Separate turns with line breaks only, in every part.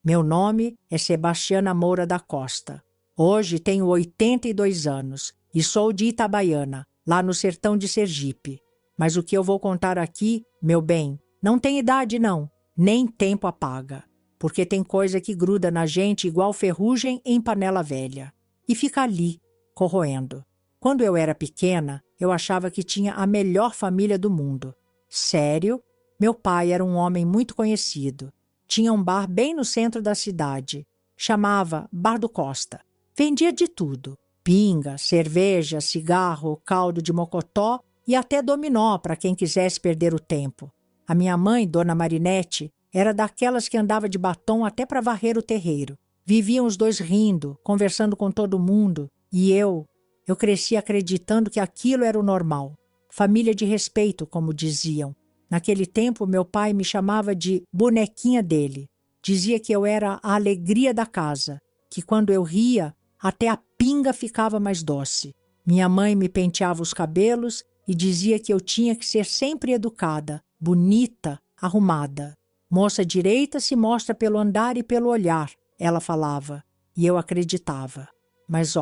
Meu nome é Sebastiana Moura da Costa. Hoje tenho 82 anos e sou de Itabaiana, lá no sertão de Sergipe. Mas o que eu vou contar aqui, meu bem, não tem idade não, nem tempo apaga. Porque tem coisa que gruda na gente igual ferrugem em panela velha. E fica ali, corroendo. Quando eu era pequena, eu achava que tinha a melhor família do mundo. Sério? Meu pai era um homem muito conhecido. Tinha um bar bem no centro da cidade. Chamava Bar do Costa. Vendia de tudo. Pinga, cerveja, cigarro, caldo de mocotó e até dominó para quem quisesse perder o tempo. A minha mãe, Dona Marinete, era daquelas que andava de batom até para varrer o terreiro. Viviam os dois rindo, conversando com todo mundo. E eu cresci acreditando que aquilo era o normal. Família de respeito, como diziam. Naquele tempo, meu pai me chamava de bonequinha dele. Dizia que eu era a alegria da casa, que quando eu ria, até a pinga ficava mais doce. Minha mãe me penteava os cabelos e dizia que eu tinha que ser sempre educada, bonita, arrumada. Moça direita se mostra pelo andar e pelo olhar, ela falava, e eu acreditava. Mas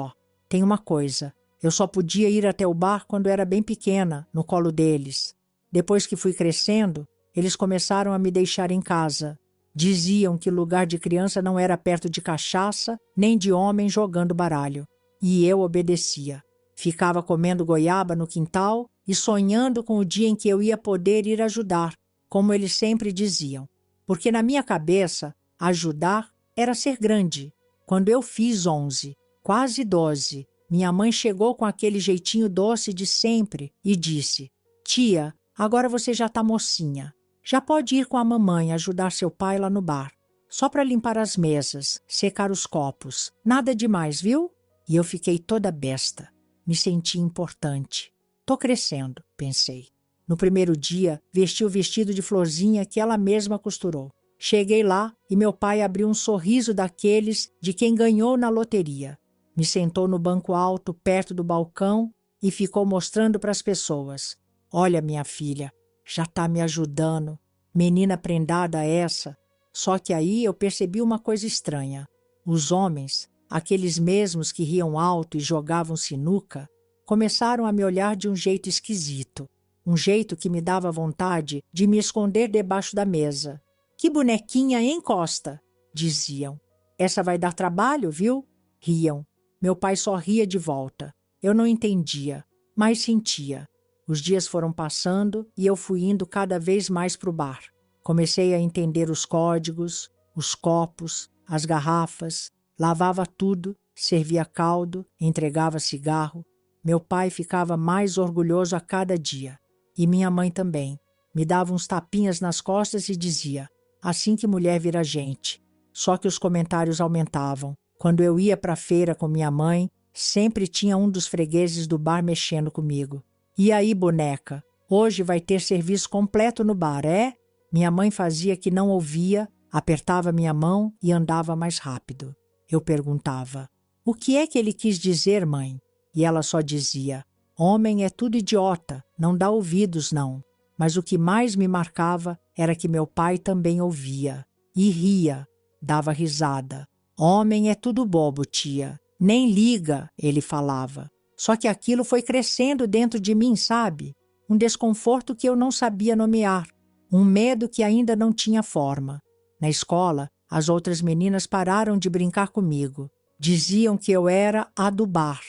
tem uma coisa, eu só podia ir até o bar quando era bem pequena, no colo deles. Depois que fui crescendo, eles começaram a me deixar em casa. Diziam que lugar de criança não era perto de cachaça, nem de homem jogando baralho. E eu obedecia. Ficava comendo goiaba no quintal e sonhando com o dia em que eu ia poder ir ajudar, como eles sempre diziam. Porque na minha cabeça, ajudar era ser grande. Quando eu fiz 11, quase 12, minha mãe chegou com aquele jeitinho doce de sempre e disse: Tia, agora você já está mocinha. Já pode ir com a mamãe ajudar seu pai lá no bar. Só para limpar as mesas, secar os copos. Nada demais, viu? E eu fiquei toda besta. Me senti importante. Tô crescendo, pensei. No primeiro dia, vesti o vestido de florzinha que ela mesma costurou. Cheguei lá e meu pai abriu um sorriso daqueles de quem ganhou na loteria. Me sentou no banco alto, perto do balcão, e ficou mostrando para as pessoas. Olha, minha filha, já está me ajudando. Menina prendada essa. Só que aí eu percebi uma coisa estranha. Os homens, aqueles mesmos que riam alto e jogavam sinuca, começaram a me olhar de um jeito esquisito. Um jeito que me dava vontade de me esconder debaixo da mesa. Que bonequinha, hein, Costa? Diziam. Essa vai dar trabalho, viu? Riam. Meu pai só ria de volta. Eu não entendia, mas sentia. Os dias foram passando e eu fui indo cada vez mais para o bar. Comecei a entender os códigos, os copos, as garrafas, lavava tudo, servia caldo, entregava cigarro. Meu pai ficava mais orgulhoso a cada dia. E minha mãe também. Me dava uns tapinhas nas costas e dizia: assim que mulher vira gente. Só que os comentários aumentavam. Quando eu ia para a feira com minha mãe, sempre tinha um dos fregueses do bar mexendo comigo. E aí, boneca, hoje vai ter serviço completo no bar, é? Minha mãe fazia que não ouvia, apertava minha mão e andava mais rápido. Eu perguntava: o que é que ele quis dizer, mãe? E ela só dizia: homem é tudo idiota, não dá ouvidos, não. Mas o que mais me marcava era que meu pai também ouvia. E ria, dava risada. Homem é tudo bobo, tia. Nem liga, ele falava. Só que aquilo foi crescendo dentro de mim, sabe? Um desconforto que eu não sabia nomear. Um medo que ainda não tinha forma. Na escola, as outras meninas pararam de brincar comigo. Diziam que eu era a do bar,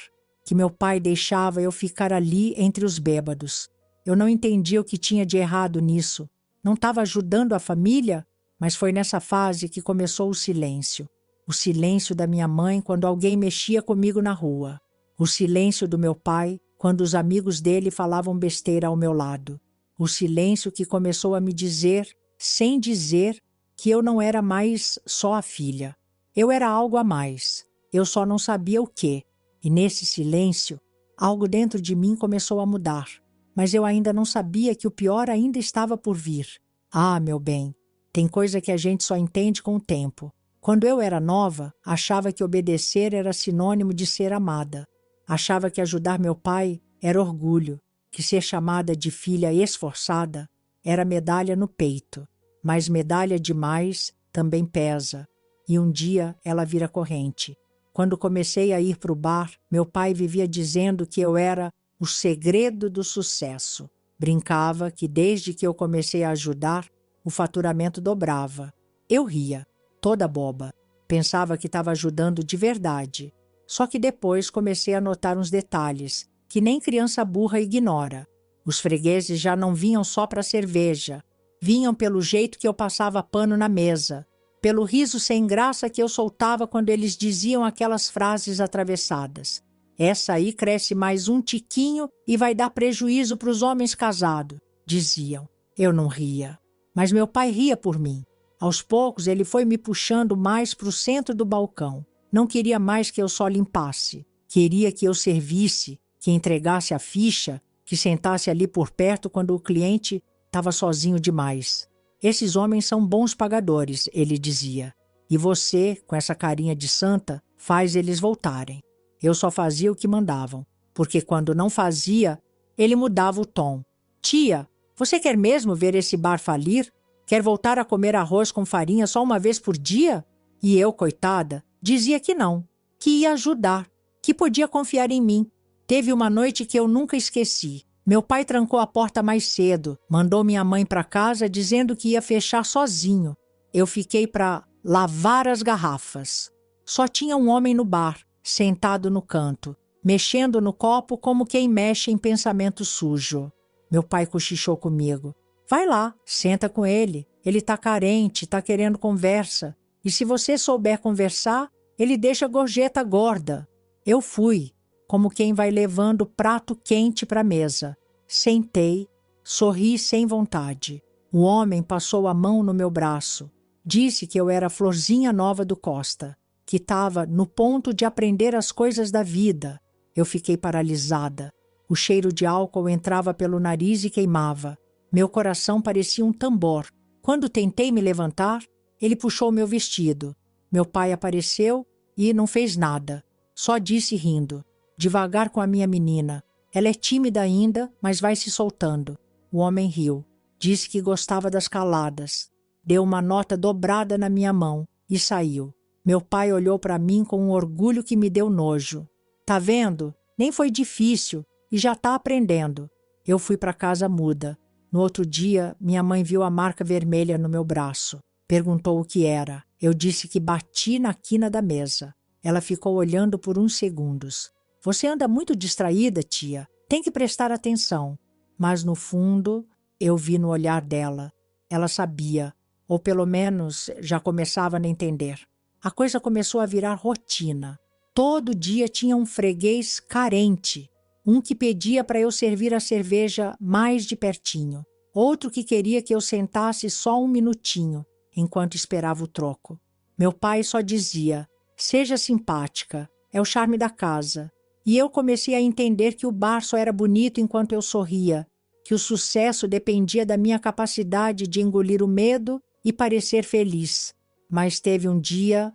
que meu pai deixava eu ficar ali entre os bêbados. Eu não entendia o que tinha de errado nisso. Não estava ajudando a família? Mas foi nessa fase que começou o silêncio. O silêncio da minha mãe quando alguém mexia comigo na rua. O silêncio do meu pai quando os amigos dele falavam besteira ao meu lado. O silêncio que começou a me dizer, sem dizer, que eu não era mais só a filha. Eu era algo a mais. Eu só não sabia o quê. E nesse silêncio, algo dentro de mim começou a mudar. Mas eu ainda não sabia que o pior ainda estava por vir. Ah, meu bem, tem coisa que a gente só entende com o tempo. Quando eu era nova, achava que obedecer era sinônimo de ser amada. Achava que ajudar meu pai era orgulho, que ser chamada de filha esforçada era medalha no peito. Mas medalha demais também pesa. e um dia ela vira corrente. Quando comecei a ir para o bar, meu pai vivia dizendo que eu era o segredo do sucesso. Brincava que desde que eu comecei a ajudar, o faturamento dobrava. Eu ria, toda boba. Pensava que estava ajudando de verdade. Só que depois comecei a notar uns detalhes que nem criança burra ignora. Os fregueses já não vinham só para cerveja. Vinham pelo jeito que eu passava pano na mesa, pelo riso sem graça que eu soltava quando eles diziam aquelas frases atravessadas. Essa aí cresce mais um tiquinho e vai dar prejuízo para os homens casados, diziam. Eu não ria, mas meu pai ria por mim. Aos poucos ele foi me puxando mais para o centro do balcão. Não queria mais que eu só limpasse. Queria que eu servisse, que entregasse a ficha, que sentasse ali por perto quando o cliente estava sozinho demais. Esses homens são bons pagadores, ele dizia. E você, com essa carinha de santa, faz eles voltarem. Eu só fazia o que mandavam, porque quando não fazia, ele mudava o tom. Tia, você quer mesmo ver esse bar falir? Quer voltar a comer arroz com farinha só uma vez por dia? E eu, coitada, dizia que não, que ia ajudar, que podia confiar em mim. Teve uma noite que eu nunca esqueci. Meu pai trancou a porta mais cedo, mandou minha mãe para casa dizendo que ia fechar sozinho. Eu fiquei para lavar as garrafas. Só tinha um homem no bar, sentado no canto, mexendo no copo como quem mexe em pensamento sujo. Meu pai cochichou comigo. Vai lá, senta com ele. Ele tá carente, tá querendo conversa. E se você souber conversar, ele deixa a gorjeta gorda. Eu fui, como quem vai levando prato quente para a mesa. Sentei, sorri sem vontade. O homem passou a mão no meu braço. Disse que eu era a florzinha nova do Costa, que estava no ponto de aprender as coisas da vida. Eu fiquei paralisada. O cheiro de álcool entrava pelo nariz e queimava. Meu coração parecia um tambor. Quando tentei me levantar, ele puxou meu vestido. Meu pai apareceu e não fez nada. Só disse rindo. Devagar com a minha menina. Ela é tímida ainda, mas vai se soltando. O homem riu. Disse que gostava das caladas. Deu uma nota dobrada na minha mão e saiu. Meu pai olhou para mim com um orgulho que me deu nojo. Tá vendo? Nem foi difícil e já tá aprendendo. Eu fui para casa muda. No outro dia, minha mãe viu a marca vermelha no meu braço. Perguntou o que era. Eu disse que bati na quina da mesa. Ela ficou olhando por uns segundos. Você anda muito distraída, tia. Tem que prestar atenção. Mas, no fundo, eu vi no olhar dela. Ela sabia, ou pelo menos já começava a entender. A coisa começou a virar rotina. Todo dia tinha um freguês carente. Um que pedia para eu servir a cerveja mais de pertinho. Outro que queria que eu sentasse só um minutinho, enquanto esperava o troco. Meu pai só dizia, seja simpática, é o charme da casa. E eu comecei a entender que o bar só era bonito enquanto eu sorria, que o sucesso dependia da minha capacidade de engolir o medo e parecer feliz. Mas teve um dia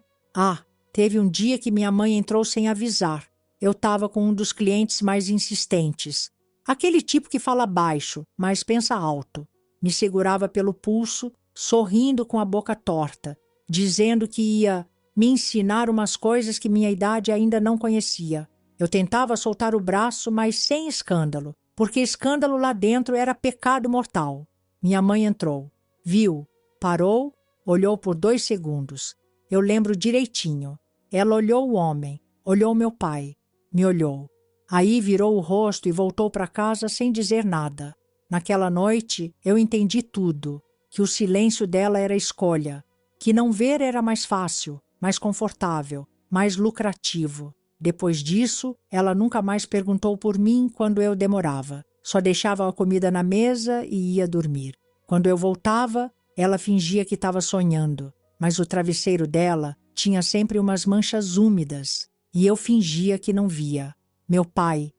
que minha mãe entrou sem avisar. Eu estava com um dos clientes mais insistentes. Aquele tipo que fala baixo, mas pensa alto. Me segurava pelo pulso, sorrindo com a boca torta, dizendo que ia me ensinar umas coisas que minha idade ainda não conhecia. Eu tentava soltar o braço, mas sem escândalo, porque escândalo lá dentro era pecado mortal. Minha mãe entrou, viu, parou, olhou por 2 segundos. Eu lembro direitinho. Ela olhou o homem, olhou meu pai, me olhou. Aí virou o rosto e voltou para casa sem dizer nada. Naquela noite eu entendi tudo, que o silêncio dela era escolha, que não ver era mais fácil, mais confortável, mais lucrativo. Depois disso, ela nunca mais perguntou por mim quando eu demorava. Só deixava a comida na mesa e ia dormir. Quando eu voltava, ela fingia que estava sonhando, mas o travesseiro dela tinha sempre umas manchas úmidas e eu fingia que não via. Meu pai,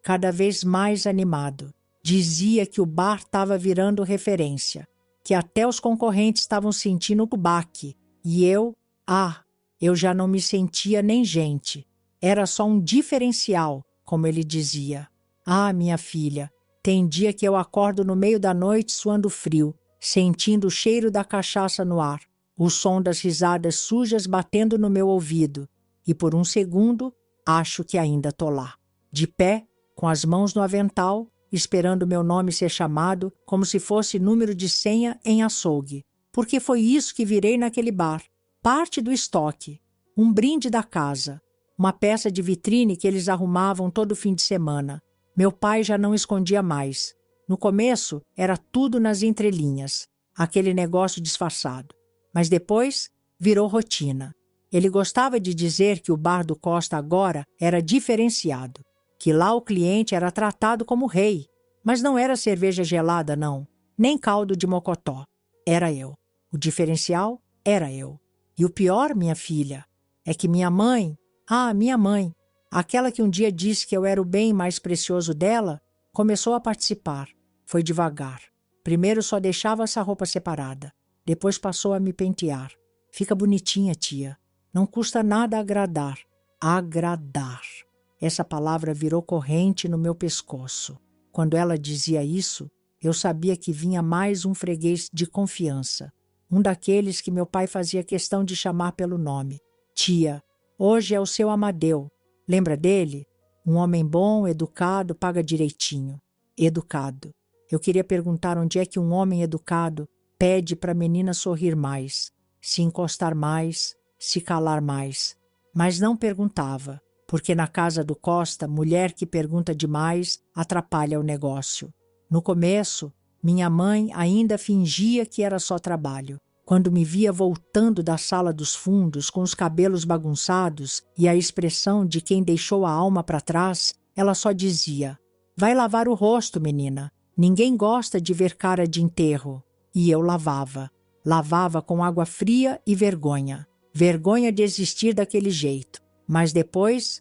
cada vez mais animado, dizia que o bar estava virando referência, que até os concorrentes estavam sentindo o baque. E eu já não me sentia nem gente. Era só um diferencial, como ele dizia. Minha filha, tem dia que eu acordo no meio da noite suando frio, sentindo o cheiro da cachaça no ar. o som das risadas sujas batendo no meu ouvido, e por um segundo acho que ainda tô lá, de pé, com as mãos no avental, esperando meu nome ser chamado como se fosse número de senha em açougue, porque foi isso que virei naquele bar, parte do estoque, um brinde da casa, uma peça de vitrine que eles arrumavam todo fim de semana. Meu pai já não escondia mais. No começo era tudo nas entrelinhas, aquele negócio disfarçado, mas depois virou rotina. Ele gostava de dizer que o bar do Costa agora era diferenciado, que lá o cliente era tratado como rei, mas não era cerveja gelada não, nem caldo de mocotó, era eu. O diferencial era eu. E o pior, minha filha, é que minha mãe, aquela que um dia disse que eu era o bem mais precioso dela, começou a participar. Foi devagar. Primeiro só deixava essa roupa separada, depois passou a me pentear. Fica bonitinha, tia. Não custa nada agradar. Agradar. Essa palavra virou corrente no meu pescoço. Quando ela dizia isso, eu sabia que vinha mais um freguês de confiança. Um daqueles que meu pai fazia questão de chamar pelo nome. Tia, hoje é o seu Amadeu. Lembra dele? Um homem bom, educado, paga direitinho. Educado. Eu queria perguntar onde é que um homem educado pede para a menina sorrir mais, se encostar mais, se calar mais. Mas não perguntava, porque na casa do Costa, mulher que pergunta demais atrapalha o negócio. No começo, minha mãe ainda fingia que era só trabalho. Quando me via voltando da sala dos fundos com os cabelos bagunçados e a expressão de quem deixou a alma para trás, ela só dizia: "Vai lavar o rosto, menina. Ninguém gosta de ver cara de enterro." E eu lavava. Lavava com água fria e vergonha. Vergonha de existir daquele jeito. Mas depois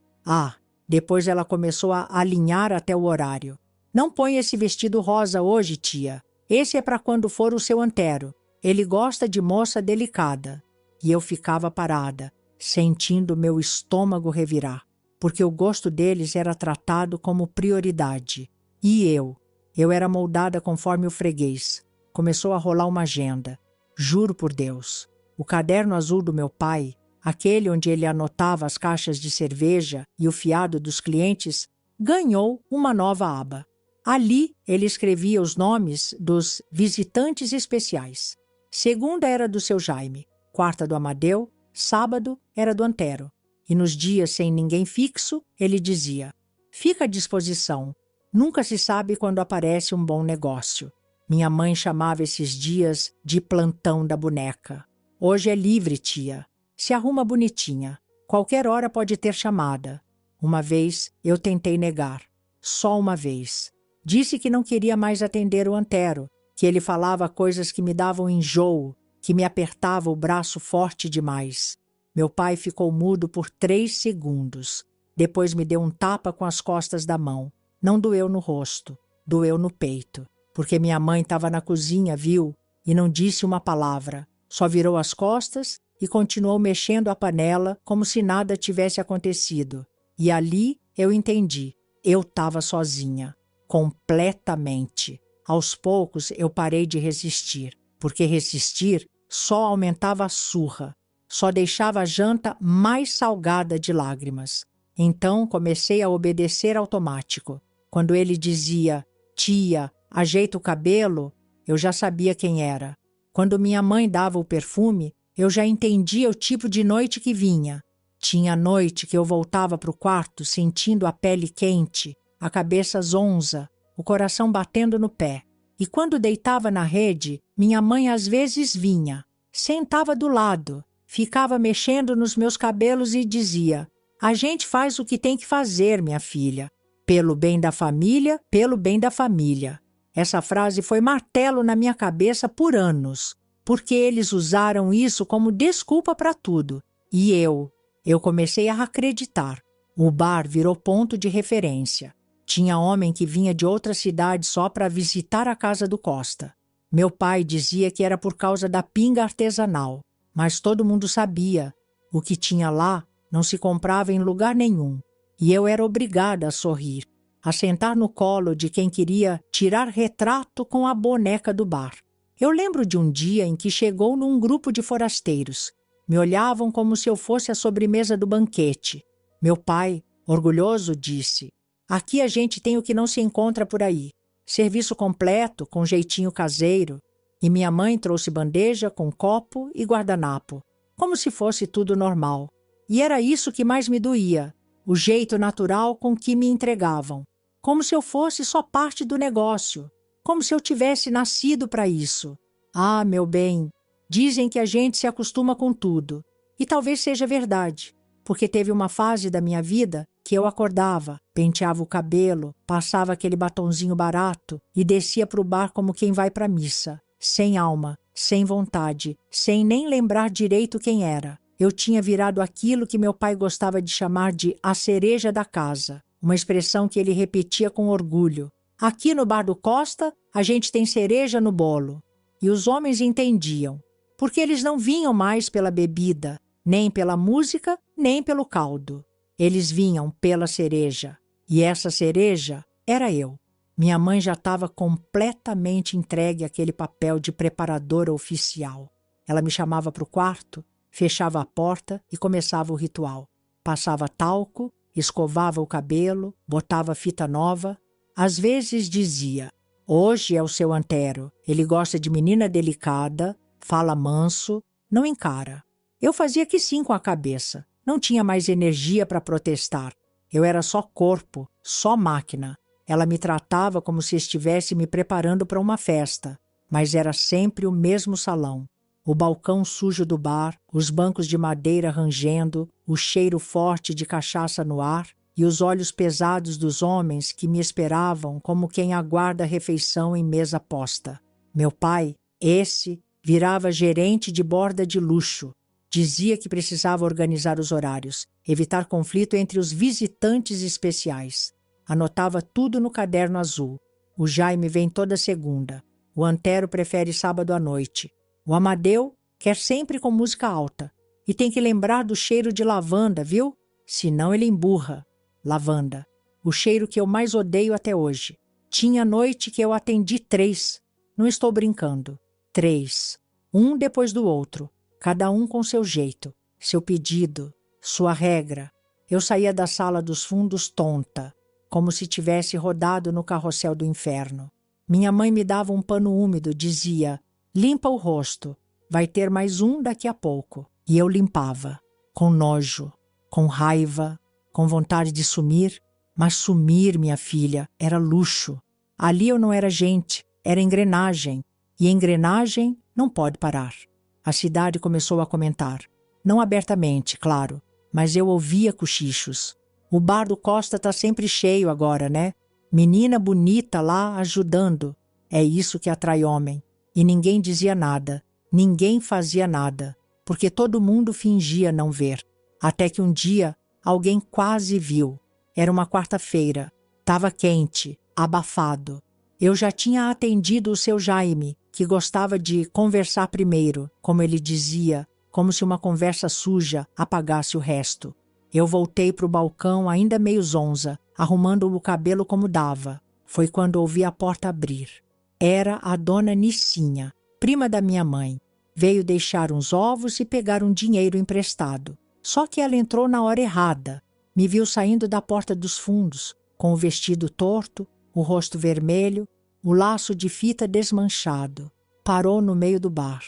ela começou a alinhar até o horário. "Não põe esse vestido rosa hoje, tia. Esse é para quando for o seu Antero. Ele gosta de moça delicada." E eu ficava parada, sentindo meu estômago revirar, porque o gosto deles era tratado como prioridade. E eu era moldada conforme o freguês. Começou a rolar uma agenda. Juro por Deus, o caderno azul do meu pai, aquele onde ele anotava as caixas de cerveja e o fiado dos clientes, ganhou uma nova aba. Ali ele escrevia os nomes dos visitantes especiais. Segunda era do seu Jaime, quarta do Amadeu, sábado era do Antero. E nos dias sem ninguém fixo, ele dizia: "Fica à disposição. Nunca se sabe quando aparece um bom negócio." Minha mãe chamava esses dias de plantão da boneca. "Hoje é livre, tia. Se arruma bonitinha. Qualquer hora pode ter chamada." Uma vez eu tentei negar. Só uma vez. Disse que não queria mais atender o Antero, que ele falava coisas que me davam enjoo, que me apertava o braço forte demais. Meu pai ficou mudo por 3 segundos. Depois me deu um tapa com as costas da mão. Não doeu no rosto, doeu no peito, porque minha mãe estava na cozinha, viu? E não disse uma palavra. Só virou as costas e continuou mexendo a panela como se nada tivesse acontecido. E ali eu entendi. Eu estava sozinha. Completamente. Aos poucos eu parei de resistir, porque resistir só aumentava a surra, só deixava a janta mais salgada de lágrimas. Então comecei a obedecer automático. Quando ele dizia: "Tia, ajeita o cabelo", eu já sabia quem era. Quando minha mãe dava o perfume, eu já entendia o tipo de noite que vinha. Tinha noite que eu voltava para o quarto sentindo a pele quente, a cabeça zonza, o coração batendo no pé. E quando deitava na rede, minha mãe às vezes vinha, sentava do lado, ficava mexendo nos meus cabelos e dizia: "A gente faz o que tem que fazer, minha filha. Pelo bem da família, pelo bem da família." Essa frase foi martelo na minha cabeça por anos, porque eles usaram isso como desculpa para tudo. E eu comecei a acreditar. O bar virou ponto de referência. Tinha homem que vinha de outra cidade só para visitar a casa do Costa. Meu pai dizia que era por causa da pinga artesanal, mas todo mundo sabia. O que tinha lá não se comprava em lugar nenhum. E eu era obrigada a sorrir, a sentar no colo de quem queria tirar retrato com a boneca do bar. Eu lembro de um dia em que chegou num grupo de forasteiros. Me olhavam como se eu fosse a sobremesa do banquete. Meu pai, orgulhoso, disse: aqui a gente tem o que não se encontra por aí. Serviço completo, com jeitinho caseiro. E minha mãe trouxe bandeja com copo e guardanapo, como se fosse tudo normal. E era isso que mais me doía, o jeito natural com que me entregavam. Como se eu fosse só parte do negócio, como se eu tivesse nascido para isso. Ah, meu bem, dizem que a gente se acostuma com tudo. E talvez seja verdade, porque teve uma fase da minha vida que eu acordava, penteava o cabelo, passava aquele batonzinho barato e descia para o bar como quem vai para a missa, sem alma, sem vontade, sem nem lembrar direito quem era. Eu tinha virado aquilo que meu pai gostava de chamar de a cereja da casa, uma expressão que ele repetia com orgulho. Aqui no Bar do Costa, a gente tem cereja no bolo. E os homens entendiam, porque eles não vinham mais pela bebida, nem pela música, nem pelo caldo. Eles vinham pela cereja. E essa cereja era eu. Minha mãe já estava completamente entregue àquele papel de preparadora oficial. Ela me chamava para o quarto, fechava a porta e começava o ritual. Passava talco, escovava o cabelo, botava fita nova. Às vezes dizia: hoje é o seu Antero, ele gosta de menina delicada, fala manso, não encara. Eu fazia que sim com a cabeça, não tinha mais energia para protestar. Eu era só corpo, só máquina. Ela me tratava como se estivesse me preparando para uma festa, mas era sempre o mesmo salão. O balcão sujo do bar, os bancos de madeira rangendo, o cheiro forte de cachaça no ar e os olhos pesados dos homens que me esperavam como quem aguarda a refeição em mesa posta. Meu pai, esse, virava gerente de borda de luxo. Dizia que precisava organizar os horários, evitar conflito entre os visitantes especiais. Anotava tudo no caderno azul. O Jaime vem toda segunda. O Antero prefere sábado à noite. O Amadeu quer sempre com música alta. E tem que lembrar do cheiro de lavanda, viu? Senão ele emburra. Lavanda. O cheiro que eu mais odeio até hoje. Tinha noite que eu atendi 3. Não estou brincando. 3. Um depois do outro. Cada um com seu jeito, seu pedido, sua regra. Eu saía da sala dos fundos tonta, como se tivesse rodado no carrossel do inferno. Minha mãe me dava um pano úmido, dizia: limpa o rosto, vai ter mais um daqui a pouco. E eu limpava, com nojo, com raiva, com vontade de sumir. Mas sumir, minha filha, era luxo. Ali eu não era gente, era engrenagem. E engrenagem não pode parar. A cidade começou a comentar. Não abertamente, claro, mas eu ouvia cochichos. O Bar do Costa está sempre cheio agora, né? Menina bonita lá ajudando. É isso que atrai homem. E ninguém dizia nada, ninguém fazia nada, porque todo mundo fingia não ver. Até que um dia alguém quase viu. Era uma quarta-feira. Estava quente, abafado. Eu já tinha atendido o seu Jaime, que gostava de conversar primeiro, como ele dizia, como se uma conversa suja apagasse o resto. Eu voltei para o balcão ainda meio zonza, arrumando o cabelo como dava. Foi quando ouvi a porta abrir. Era a dona Nicinha, prima da minha mãe. Veio deixar uns ovos e pegar um dinheiro emprestado. Só que ela entrou na hora errada. Me viu saindo da porta dos fundos, com o vestido torto, o rosto vermelho, o laço de fita desmanchado. Parou no meio do bar.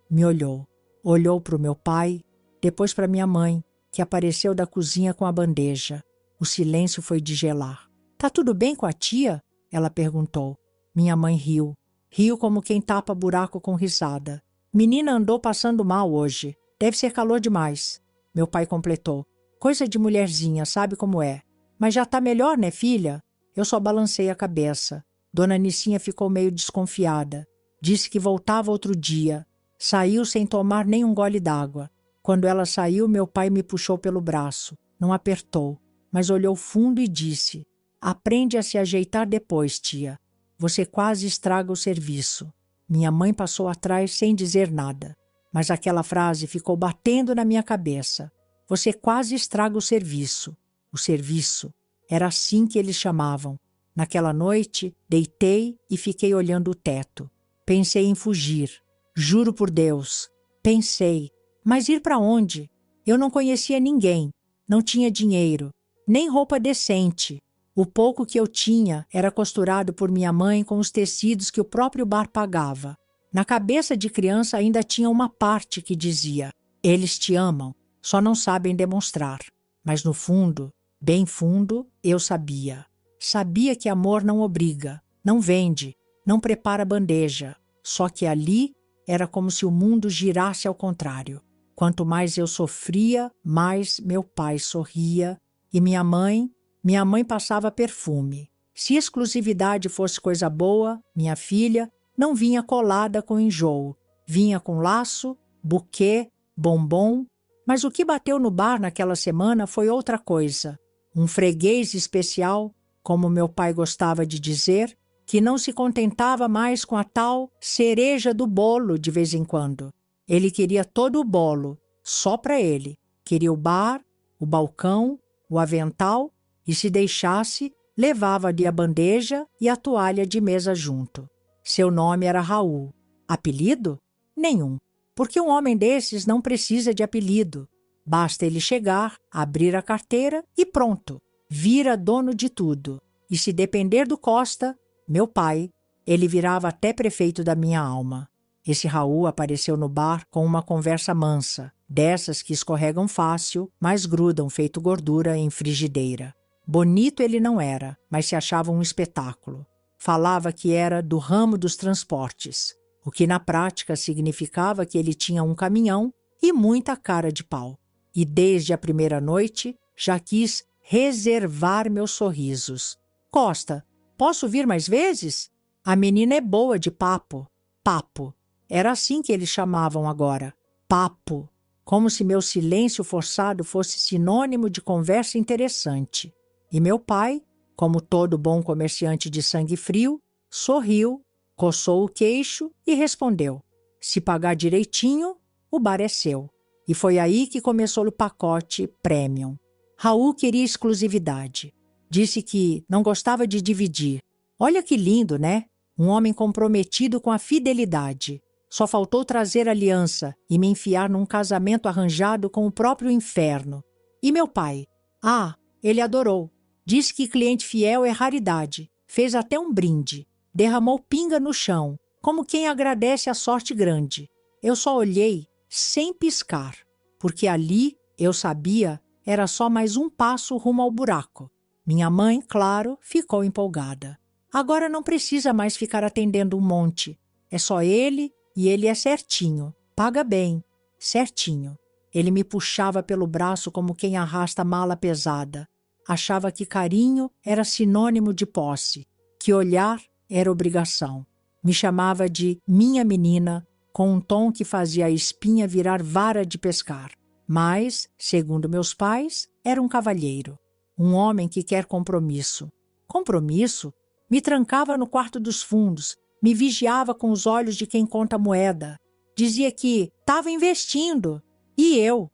Me olhou. Olhou para o meu pai, depois para minha mãe, que apareceu da cozinha com a bandeja. O silêncio foi de gelar. Tá tudo bem com a tia? Ela perguntou. Minha mãe riu. Riu como quem tapa buraco com risada. Menina andou passando mal hoje. Deve ser calor demais. Meu pai completou. Coisa de mulherzinha, sabe como é. Mas já tá melhor, né, filha? Eu só balancei a cabeça. Dona Nicinha ficou meio desconfiada. Disse que voltava outro dia. Saiu sem tomar nem um gole d'água. Quando ela saiu, meu pai me puxou pelo braço. Não apertou, mas olhou fundo e disse: aprende a se ajeitar depois, tia. Você quase estraga o serviço. Minha mãe passou atrás sem dizer nada. Mas aquela frase ficou batendo na minha cabeça. Você quase estraga o serviço. O serviço. Era assim que eles chamavam. Naquela noite, deitei e fiquei olhando o teto. Pensei em fugir. Juro por Deus. Pensei. Mas ir para onde? Eu não conhecia ninguém. Não tinha dinheiro. Nem roupa decente. O pouco que eu tinha era costurado por minha mãe com os tecidos que o próprio bar pagava. Na cabeça de criança ainda tinha uma parte que dizia: eles te amam, só não sabem demonstrar. Mas no fundo, bem fundo, eu sabia. Sabia que amor não obriga, não vende, não prepara bandeja. Só que ali era como se o mundo girasse ao contrário. Quanto mais eu sofria, mais meu pai sorria. E minha mãe passava perfume. Se exclusividade fosse coisa boa, minha filha não vinha colada com enjoo. Vinha com laço, buquê, bombom. Mas o que bateu no bar naquela semana foi outra coisa. Um freguês especial, como meu pai gostava de dizer, que não se contentava mais com a tal cereja do bolo de vez em quando. Ele queria todo o bolo, só para ele. Queria o bar, o balcão, o avental e, se deixasse, levava-lhe a bandeja e a toalha de mesa junto. Seu nome era Raul. Apelido? Nenhum, porque um homem desses não precisa de apelido. Basta ele chegar, abrir a carteira e pronto, vira dono de tudo. E se depender do Costa, meu pai, ele virava até prefeito da minha alma. Esse Raul apareceu no bar com uma conversa mansa, dessas que escorregam fácil, mas grudam feito gordura em frigideira. Bonito ele não era, mas se achava um espetáculo. Falava que era do ramo dos transportes, o que na prática significava que ele tinha um caminhão e muita cara de pau. E desde a primeira noite já quis reservar meus sorrisos. Costa, posso vir mais vezes? A menina é boa de papo. Papo. Era assim que eles chamavam agora. Papo. Como se meu silêncio forçado fosse sinônimo de conversa interessante. E meu pai, como todo bom comerciante de sangue frio, sorriu, coçou o queixo e respondeu: se pagar direitinho, o bar é seu. E foi aí que começou o pacote premium. Raul queria exclusividade. Disse que não gostava de dividir. Olha que lindo, né? Um homem comprometido com a fidelidade. Só faltou trazer aliança e me enfiar num casamento arranjado com o próprio inferno. E meu pai? Ah, ele adorou. Disse que cliente fiel é raridade. Fez até um brinde. Derramou pinga no chão, como quem agradece a sorte grande. Eu só olhei, sem piscar, porque ali, eu sabia, era só mais um passo rumo ao buraco. Minha mãe, claro, ficou empolgada. Agora não precisa mais ficar atendendo um monte. É só ele e ele é certinho. Paga bem. Certinho. Ele me puxava pelo braço como quem arrasta mala pesada. Achava que carinho era sinônimo de posse, que olhar era obrigação. Me chamava de minha menina, com um tom que fazia a espinha virar vara de pescar. Mas, segundo meus pais, era um cavalheiro. Um homem que quer compromisso. Compromisso? Me trancava no quarto dos fundos, me vigiava com os olhos de quem conta moeda. Dizia que estava investindo. E eu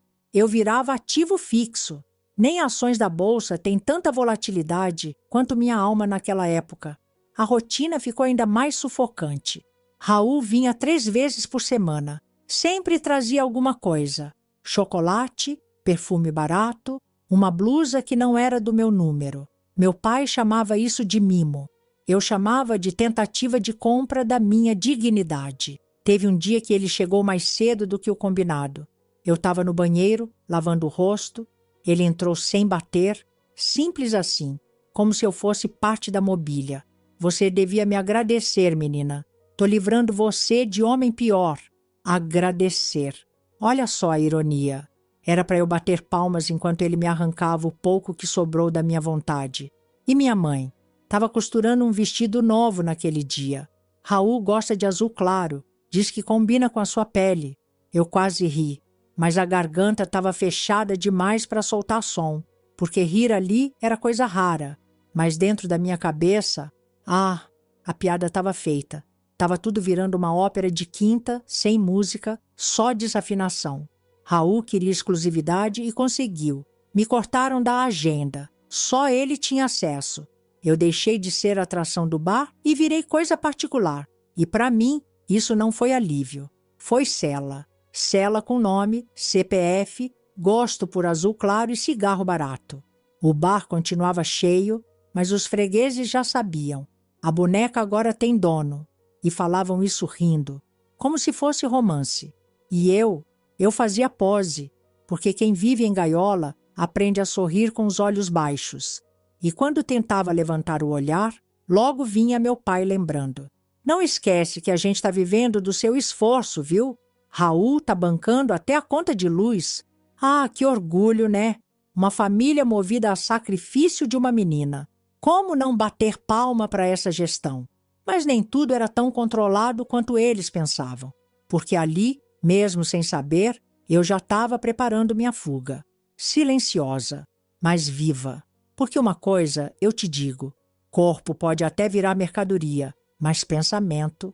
virava ativo fixo. Nem ações da bolsa têm tanta volatilidade quanto minha alma naquela época. A rotina ficou ainda mais sufocante. Raul vinha 3 vezes por semana. Sempre trazia alguma coisa. Chocolate, perfume barato, uma blusa que não era do meu número. Meu pai chamava isso de mimo. Eu chamava de tentativa de compra da minha dignidade. Teve um dia que ele chegou mais cedo do que o combinado. Eu estava no banheiro, lavando o rosto. Ele entrou sem bater, simples assim, como se eu fosse parte da mobília. Você devia me agradecer, menina. Tô livrando você de homem pior. Agradecer. Olha só a ironia. Era para eu bater palmas enquanto ele me arrancava o pouco que sobrou da minha vontade. E minha mãe? Estava costurando um vestido novo naquele dia. Raul gosta de azul claro. Diz que combina com a sua pele. Eu quase ri, mas a garganta estava fechada demais para soltar som, porque rir ali era coisa rara. Mas dentro da minha cabeça, a piada estava feita. Estava tudo virando uma ópera de quinta, sem música, só desafinação. Raul queria exclusividade e conseguiu. Me cortaram da agenda. Só ele tinha acesso. Eu deixei de ser a atração do bar e virei coisa particular. E para mim, Isso não foi alívio. Foi cela. Cela com nome, CPF, gosto por azul claro e cigarro barato. O bar continuava cheio, mas os fregueses já sabiam. A boneca agora tem dono. E falavam isso rindo, como se fosse romance. E eu fazia pose, porque quem vive em gaiola aprende a sorrir com os olhos baixos. E quando tentava levantar o olhar, logo vinha meu pai lembrando. Não esquece que a gente está vivendo do seu esforço, viu? Raul está bancando até a conta de luz. Ah, que orgulho, né? Uma família movida a sacrifício de uma menina. Como não bater palma para essa gestão? Mas nem tudo era tão controlado quanto eles pensavam, porque ali, mesmo sem saber, eu já estava preparando minha fuga. Silenciosa, mas viva. Porque uma coisa eu te digo, corpo pode até virar mercadoria, mas pensamento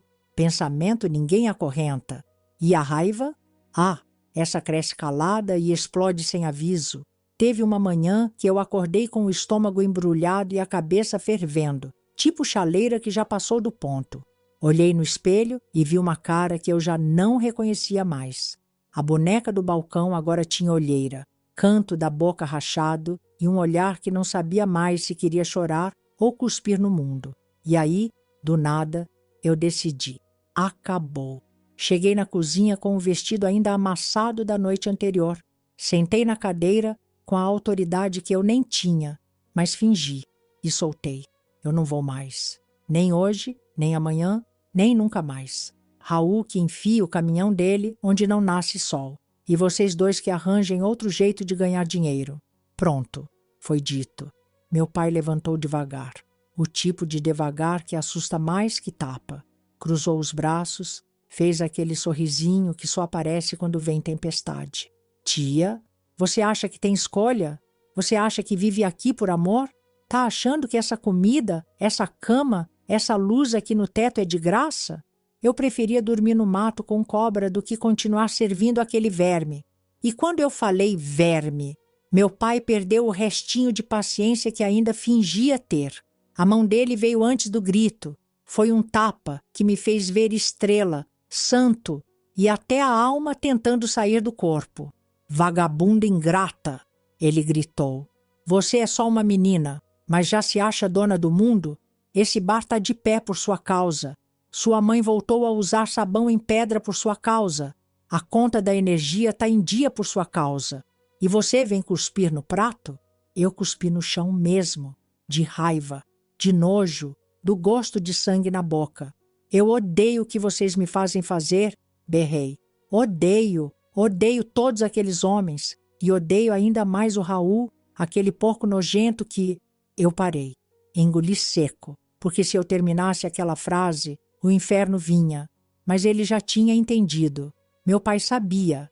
ninguém acorrenta. E a raiva? Ah, essa cresce calada e explode sem aviso. Teve uma manhã que eu acordei com o estômago embrulhado e a cabeça fervendo, tipo chaleira que já passou do ponto. Olhei no espelho e vi uma cara que eu já não reconhecia mais. A boneca do balcão agora tinha olheira, canto da boca rachado e um olhar que não sabia mais se queria chorar ou cuspir no mundo. E aí, do nada, eu decidi. Acabou. Cheguei na cozinha com o vestido ainda amassado da noite anterior. Sentei na cadeira com a autoridade que eu nem tinha, mas fingi e soltei. Eu não vou mais. Nem hoje, nem amanhã, nem nunca mais. Raul que enfia o caminhão dele onde não nasce sol. E vocês dois que arranjem outro jeito de ganhar dinheiro. Pronto, foi dito. Meu pai levantou devagar. O tipo de devagar que assusta mais que tapa. Cruzou os braços, fez aquele sorrisinho que só aparece quando vem tempestade. Tia, você acha que tem escolha? Você acha que vive aqui por amor? Tá achando que essa comida, essa cama, essa luz aqui no teto é de graça? Eu preferia dormir no mato com cobra do que continuar servindo aquele verme. E quando eu falei verme, meu pai perdeu o restinho de paciência que ainda fingia ter. A mão dele veio antes do grito. Foi um tapa que me fez ver estrela, santo e até a alma tentando sair do corpo. Vagabunda ingrata, ele gritou. Você é só uma menina, mas já se acha dona do mundo? Esse bar está de pé por sua causa. Sua mãe voltou a usar sabão em pedra por sua causa. A conta da energia está em dia por sua causa. E você vem cuspir no prato? Eu cuspi no chão mesmo, de raiva, de nojo, do gosto de sangue na boca. Eu odeio o que vocês me fazem fazer, berrei. Odeio, odeio todos aqueles homens. E odeio ainda mais o Raul, aquele porco nojento que... Eu parei, engoli seco, porque se eu terminasse aquela frase, o inferno vinha. Mas ele já tinha entendido. Meu pai sabia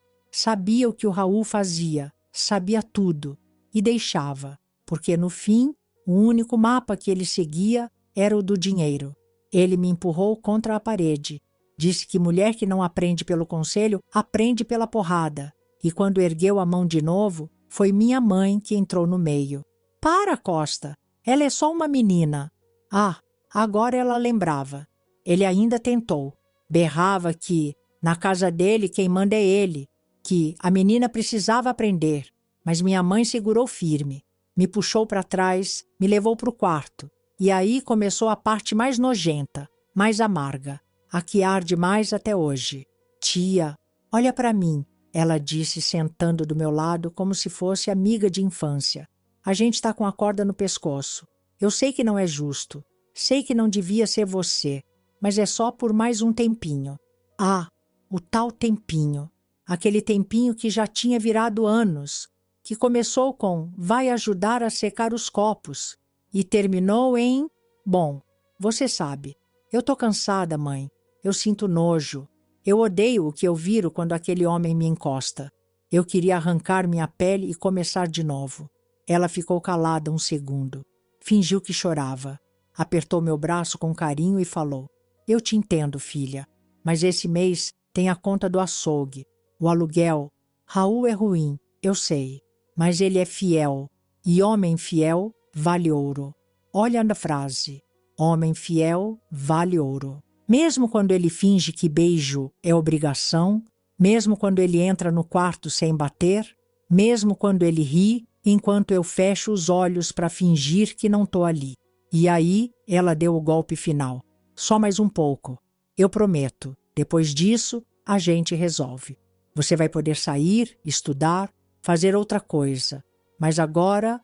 o que o Raul fazia, sabia tudo, e deixava, porque no fim, o único mapa que ele seguia era o do dinheiro. Ele me empurrou contra a parede. Disse que mulher que não aprende pelo conselho, aprende pela porrada. E quando ergueu a mão de novo, foi minha mãe que entrou no meio. Para, Costa! Ela é só uma menina. Ah, agora ela lembrava. Ele ainda tentou. Berrava que, na casa dele, quem manda é ele. Que a menina precisava aprender. Mas minha mãe segurou firme. Me puxou para trás, me levou para o quarto. E aí começou a parte mais nojenta, mais amarga. A que arde mais até hoje. Tia, olha para mim, ela disse sentando do meu lado como se fosse amiga de infância. A gente está com a corda no pescoço. Eu sei que não é justo. Sei que não devia ser você. Mas é só por mais um tempinho. Ah, o tal tempinho. Aquele tempinho que já tinha virado anos. Que começou com vai ajudar a secar os copos. E terminou em... Bom, você sabe. Eu tô cansada, mãe. Eu sinto nojo. Eu odeio o que eu viro quando aquele homem me encosta. Eu queria arrancar minha pele e começar de novo. Ela ficou calada um segundo. Fingiu que chorava. Apertou meu braço com carinho e falou. Eu te entendo, filha. Mas esse mês tem a conta do açougue. O aluguel. Raul é ruim, eu sei. Mas ele é fiel. E homem fiel vale ouro. Olha na frase. Homem fiel vale ouro. Mesmo quando ele finge que beijo é obrigação, mesmo quando ele entra no quarto sem bater, mesmo quando ele ri, enquanto eu fecho os olhos para fingir que não estou ali. E aí ela deu o golpe final. Só mais um pouco. Eu prometo. Depois disso, a gente resolve. Você vai poder sair, estudar, fazer outra coisa. Mas agora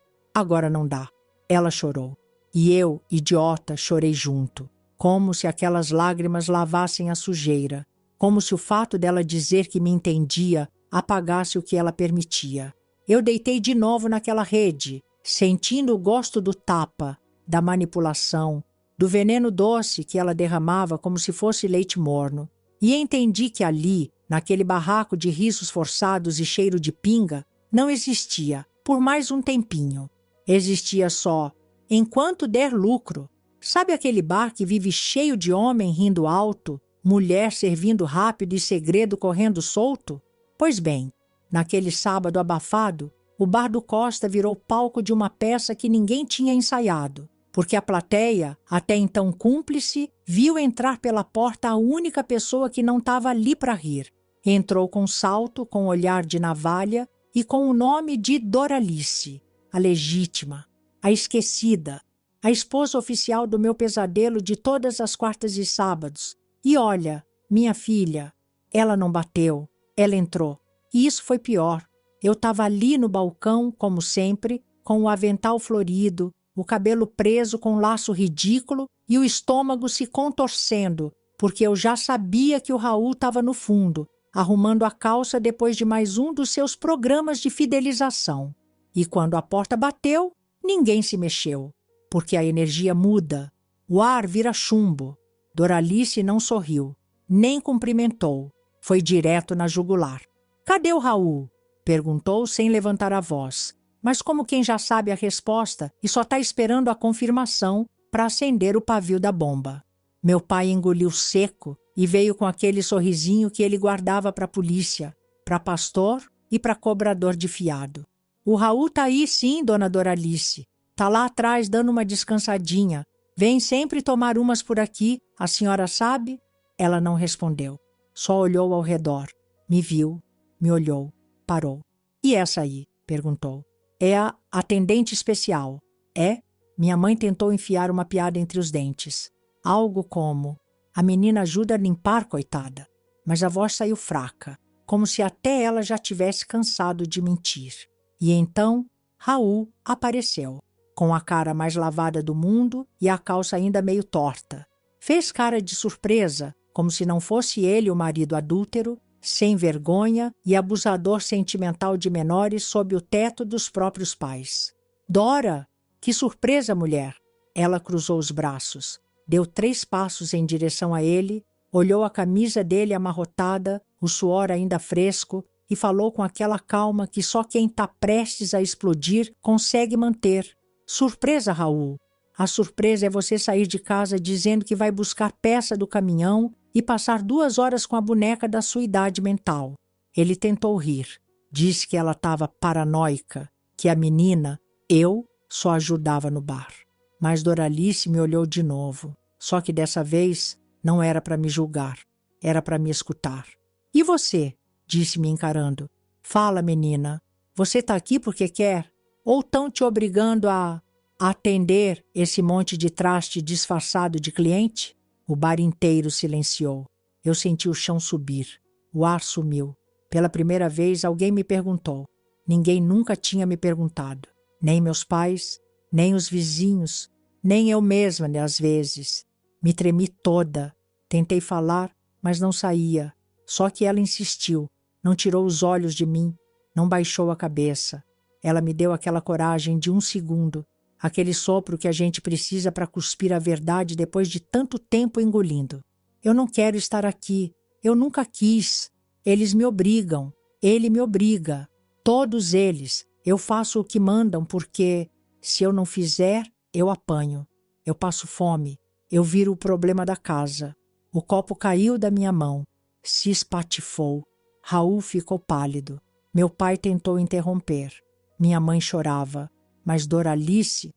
não dá. Ela chorou. E eu, idiota, chorei junto. Como se aquelas lágrimas lavassem a sujeira. Como se o fato dela dizer que me entendia apagasse o que ela permitia. Eu deitei de novo naquela rede, sentindo o gosto do tapa, da manipulação, do veneno doce que ela derramava como se fosse leite morno. E entendi que ali, naquele barraco de risos forçados e cheiro de pinga, não existia, por mais um tempinho. Existia só, enquanto der lucro. Sabe aquele bar que vive cheio de homem rindo alto, mulher servindo rápido e segredo correndo solto? Pois bem, naquele sábado abafado, o bar do Costa virou palco de uma peça que ninguém tinha ensaiado, porque a plateia, até então cúmplice, viu entrar pela porta a única pessoa que não estava ali para rir. Entrou com salto, com olhar de navalha e com o nome de Doralice, a legítima, a esquecida, a esposa oficial do meu pesadelo de todas as quartas e sábados. E olha, minha filha, ela não bateu, ela entrou. E isso foi pior. Eu estava ali no balcão, como sempre, com o avental florido, o cabelo preso com um laço ridículo e o estômago se contorcendo, porque eu já sabia que o Raul estava no fundo, arrumando a calça depois de mais um dos seus programas de fidelização. E quando a porta bateu, ninguém se mexeu, porque a energia muda, o ar vira chumbo. Doralice não sorriu, nem cumprimentou, foi direto na jugular. "Cadê o Raul?" perguntou sem levantar a voz, mas como quem já sabe a resposta e só está esperando a confirmação para acender o pavio da bomba. Meu pai engoliu seco e veio com aquele sorrisinho que ele guardava para a polícia, para pastor e para cobrador de fiado. "O Raul tá aí sim, dona Doralice. Tá lá atrás dando uma descansadinha. Vem sempre tomar umas por aqui, a senhora sabe?" Ela não respondeu, só olhou ao redor, me viu, me olhou, parou. "E essa aí?" perguntou. "É a atendente especial." "É?" Minha mãe tentou enfiar uma piada entre os dentes. Algo como: "A menina ajuda a limpar, coitada." Mas a voz saiu fraca, como se até ela já tivesse cansado de mentir. E então, Raul apareceu, com a cara mais lavada do mundo e a calça ainda meio torta. Fez cara de surpresa, como se não fosse ele o marido adúltero, sem vergonha e abusador sentimental de menores sob o teto dos próprios pais. "Dora! Que surpresa, mulher!" Ela cruzou os braços, deu 3 passos em direção a ele, olhou a camisa dele amarrotada, o suor ainda fresco, e falou com aquela calma que só quem está prestes a explodir consegue manter. "Surpresa, Raul! A surpresa é você sair de casa dizendo que vai buscar peça do caminhão e passar 2 horas com a boneca da sua idade mental." Ele tentou rir. Disse que ela estava paranoica, que a menina, eu, só ajudava no bar. Mas Doralice me olhou de novo. Só que dessa vez não era para me julgar, era para me escutar. "E você?" disse-me encarando. "Fala, menina. Você está aqui porque quer? Ou estão te obrigando a atender esse monte de traste disfarçado de cliente?" O bar inteiro silenciou. Eu senti o chão subir. O ar sumiu. Pela primeira vez alguém me perguntou. Ninguém nunca tinha me perguntado. Nem meus pais, nem os vizinhos, nem eu mesma, às vezes. Me tremi toda. Tentei falar, mas não saía. Só que ela insistiu. Não tirou os olhos de mim. Não baixou a cabeça. Ela me deu aquela coragem de 1 segundo. Aquele sopro que a gente precisa para cuspir a verdade depois de tanto tempo engolindo. "Eu não quero estar aqui. Eu nunca quis. Eles me obrigam. Ele me obriga. Todos eles. Eu faço o que mandam porque, se eu não fizer, eu apanho. Eu passo fome. Eu viro o problema da casa." O copo caiu da minha mão. Se espatifou. Raul ficou pálido. Meu pai tentou interromper. Minha mãe chorava. Mas Doralice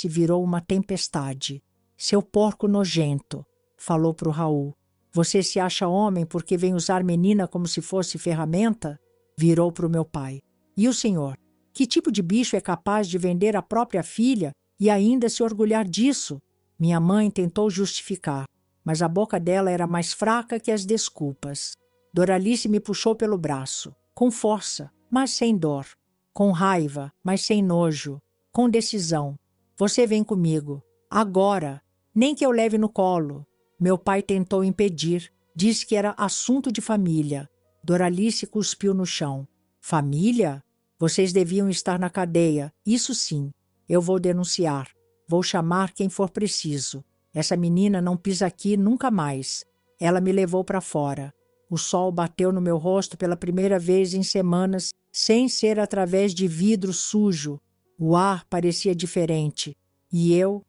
virou uma tempestade. "Seu porco nojento." falou para o Raul. Você se acha homem porque vem usar menina como se fosse ferramenta? Virou para o meu pai. E o senhor? Que tipo de bicho é capaz de vender a própria filha e ainda se orgulhar disso? Minha mãe tentou justificar, mas a boca dela era mais fraca que as desculpas. Doralice me puxou pelo braço, com força, mas sem dor, com raiva, mas sem nojo, com decisão. Você vem comigo, agora, nem que eu leve no colo. Meu pai tentou impedir, disse que era assunto de família. Doralice cuspiu no chão. Família? Vocês deviam estar na cadeia, isso sim. Eu vou denunciar. Vou chamar quem for preciso. Essa menina não pisa aqui nunca mais. Ela me levou para fora. O sol bateu no meu rosto pela primeira vez em semanas, sem ser através de vidro sujo. O ar parecia diferente. E eu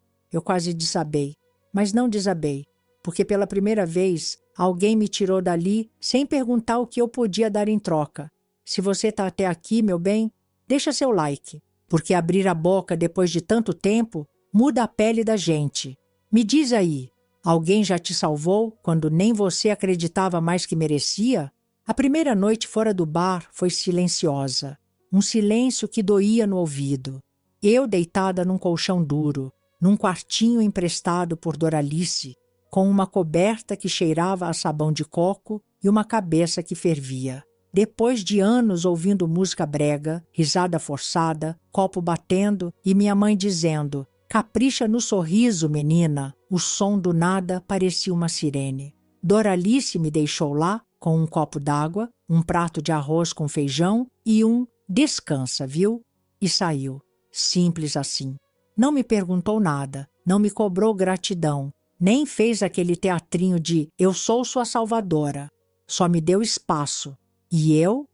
quase desabei. Mas não desabei, porque pela primeira vez alguém me tirou dali sem perguntar o que eu podia dar em troca. Se você está até aqui, meu bem, deixa seu like, porque abrir a boca depois de tanto tempo muda a pele da gente. Me diz aí, alguém já te salvou quando nem você acreditava mais que merecia? A primeira noite fora do bar foi silenciosa. Um silêncio que doía no ouvido. Eu deitada num colchão duro, num quartinho emprestado por Doralice, com uma coberta que cheirava a sabão de coco e uma cabeça que fervia. Depois de anos ouvindo música brega, risada forçada, copo batendo e minha mãe dizendo: capricha no sorriso, menina. O som do nada parecia uma sirene. Doralice me deixou lá com um copo d'água, um prato de arroz com feijão e um descansa, viu? E saiu. Simples assim. Não me perguntou nada, não me cobrou gratidão, nem fez aquele teatrinho de eu sou sua salvadora. Só me deu espaço. E eu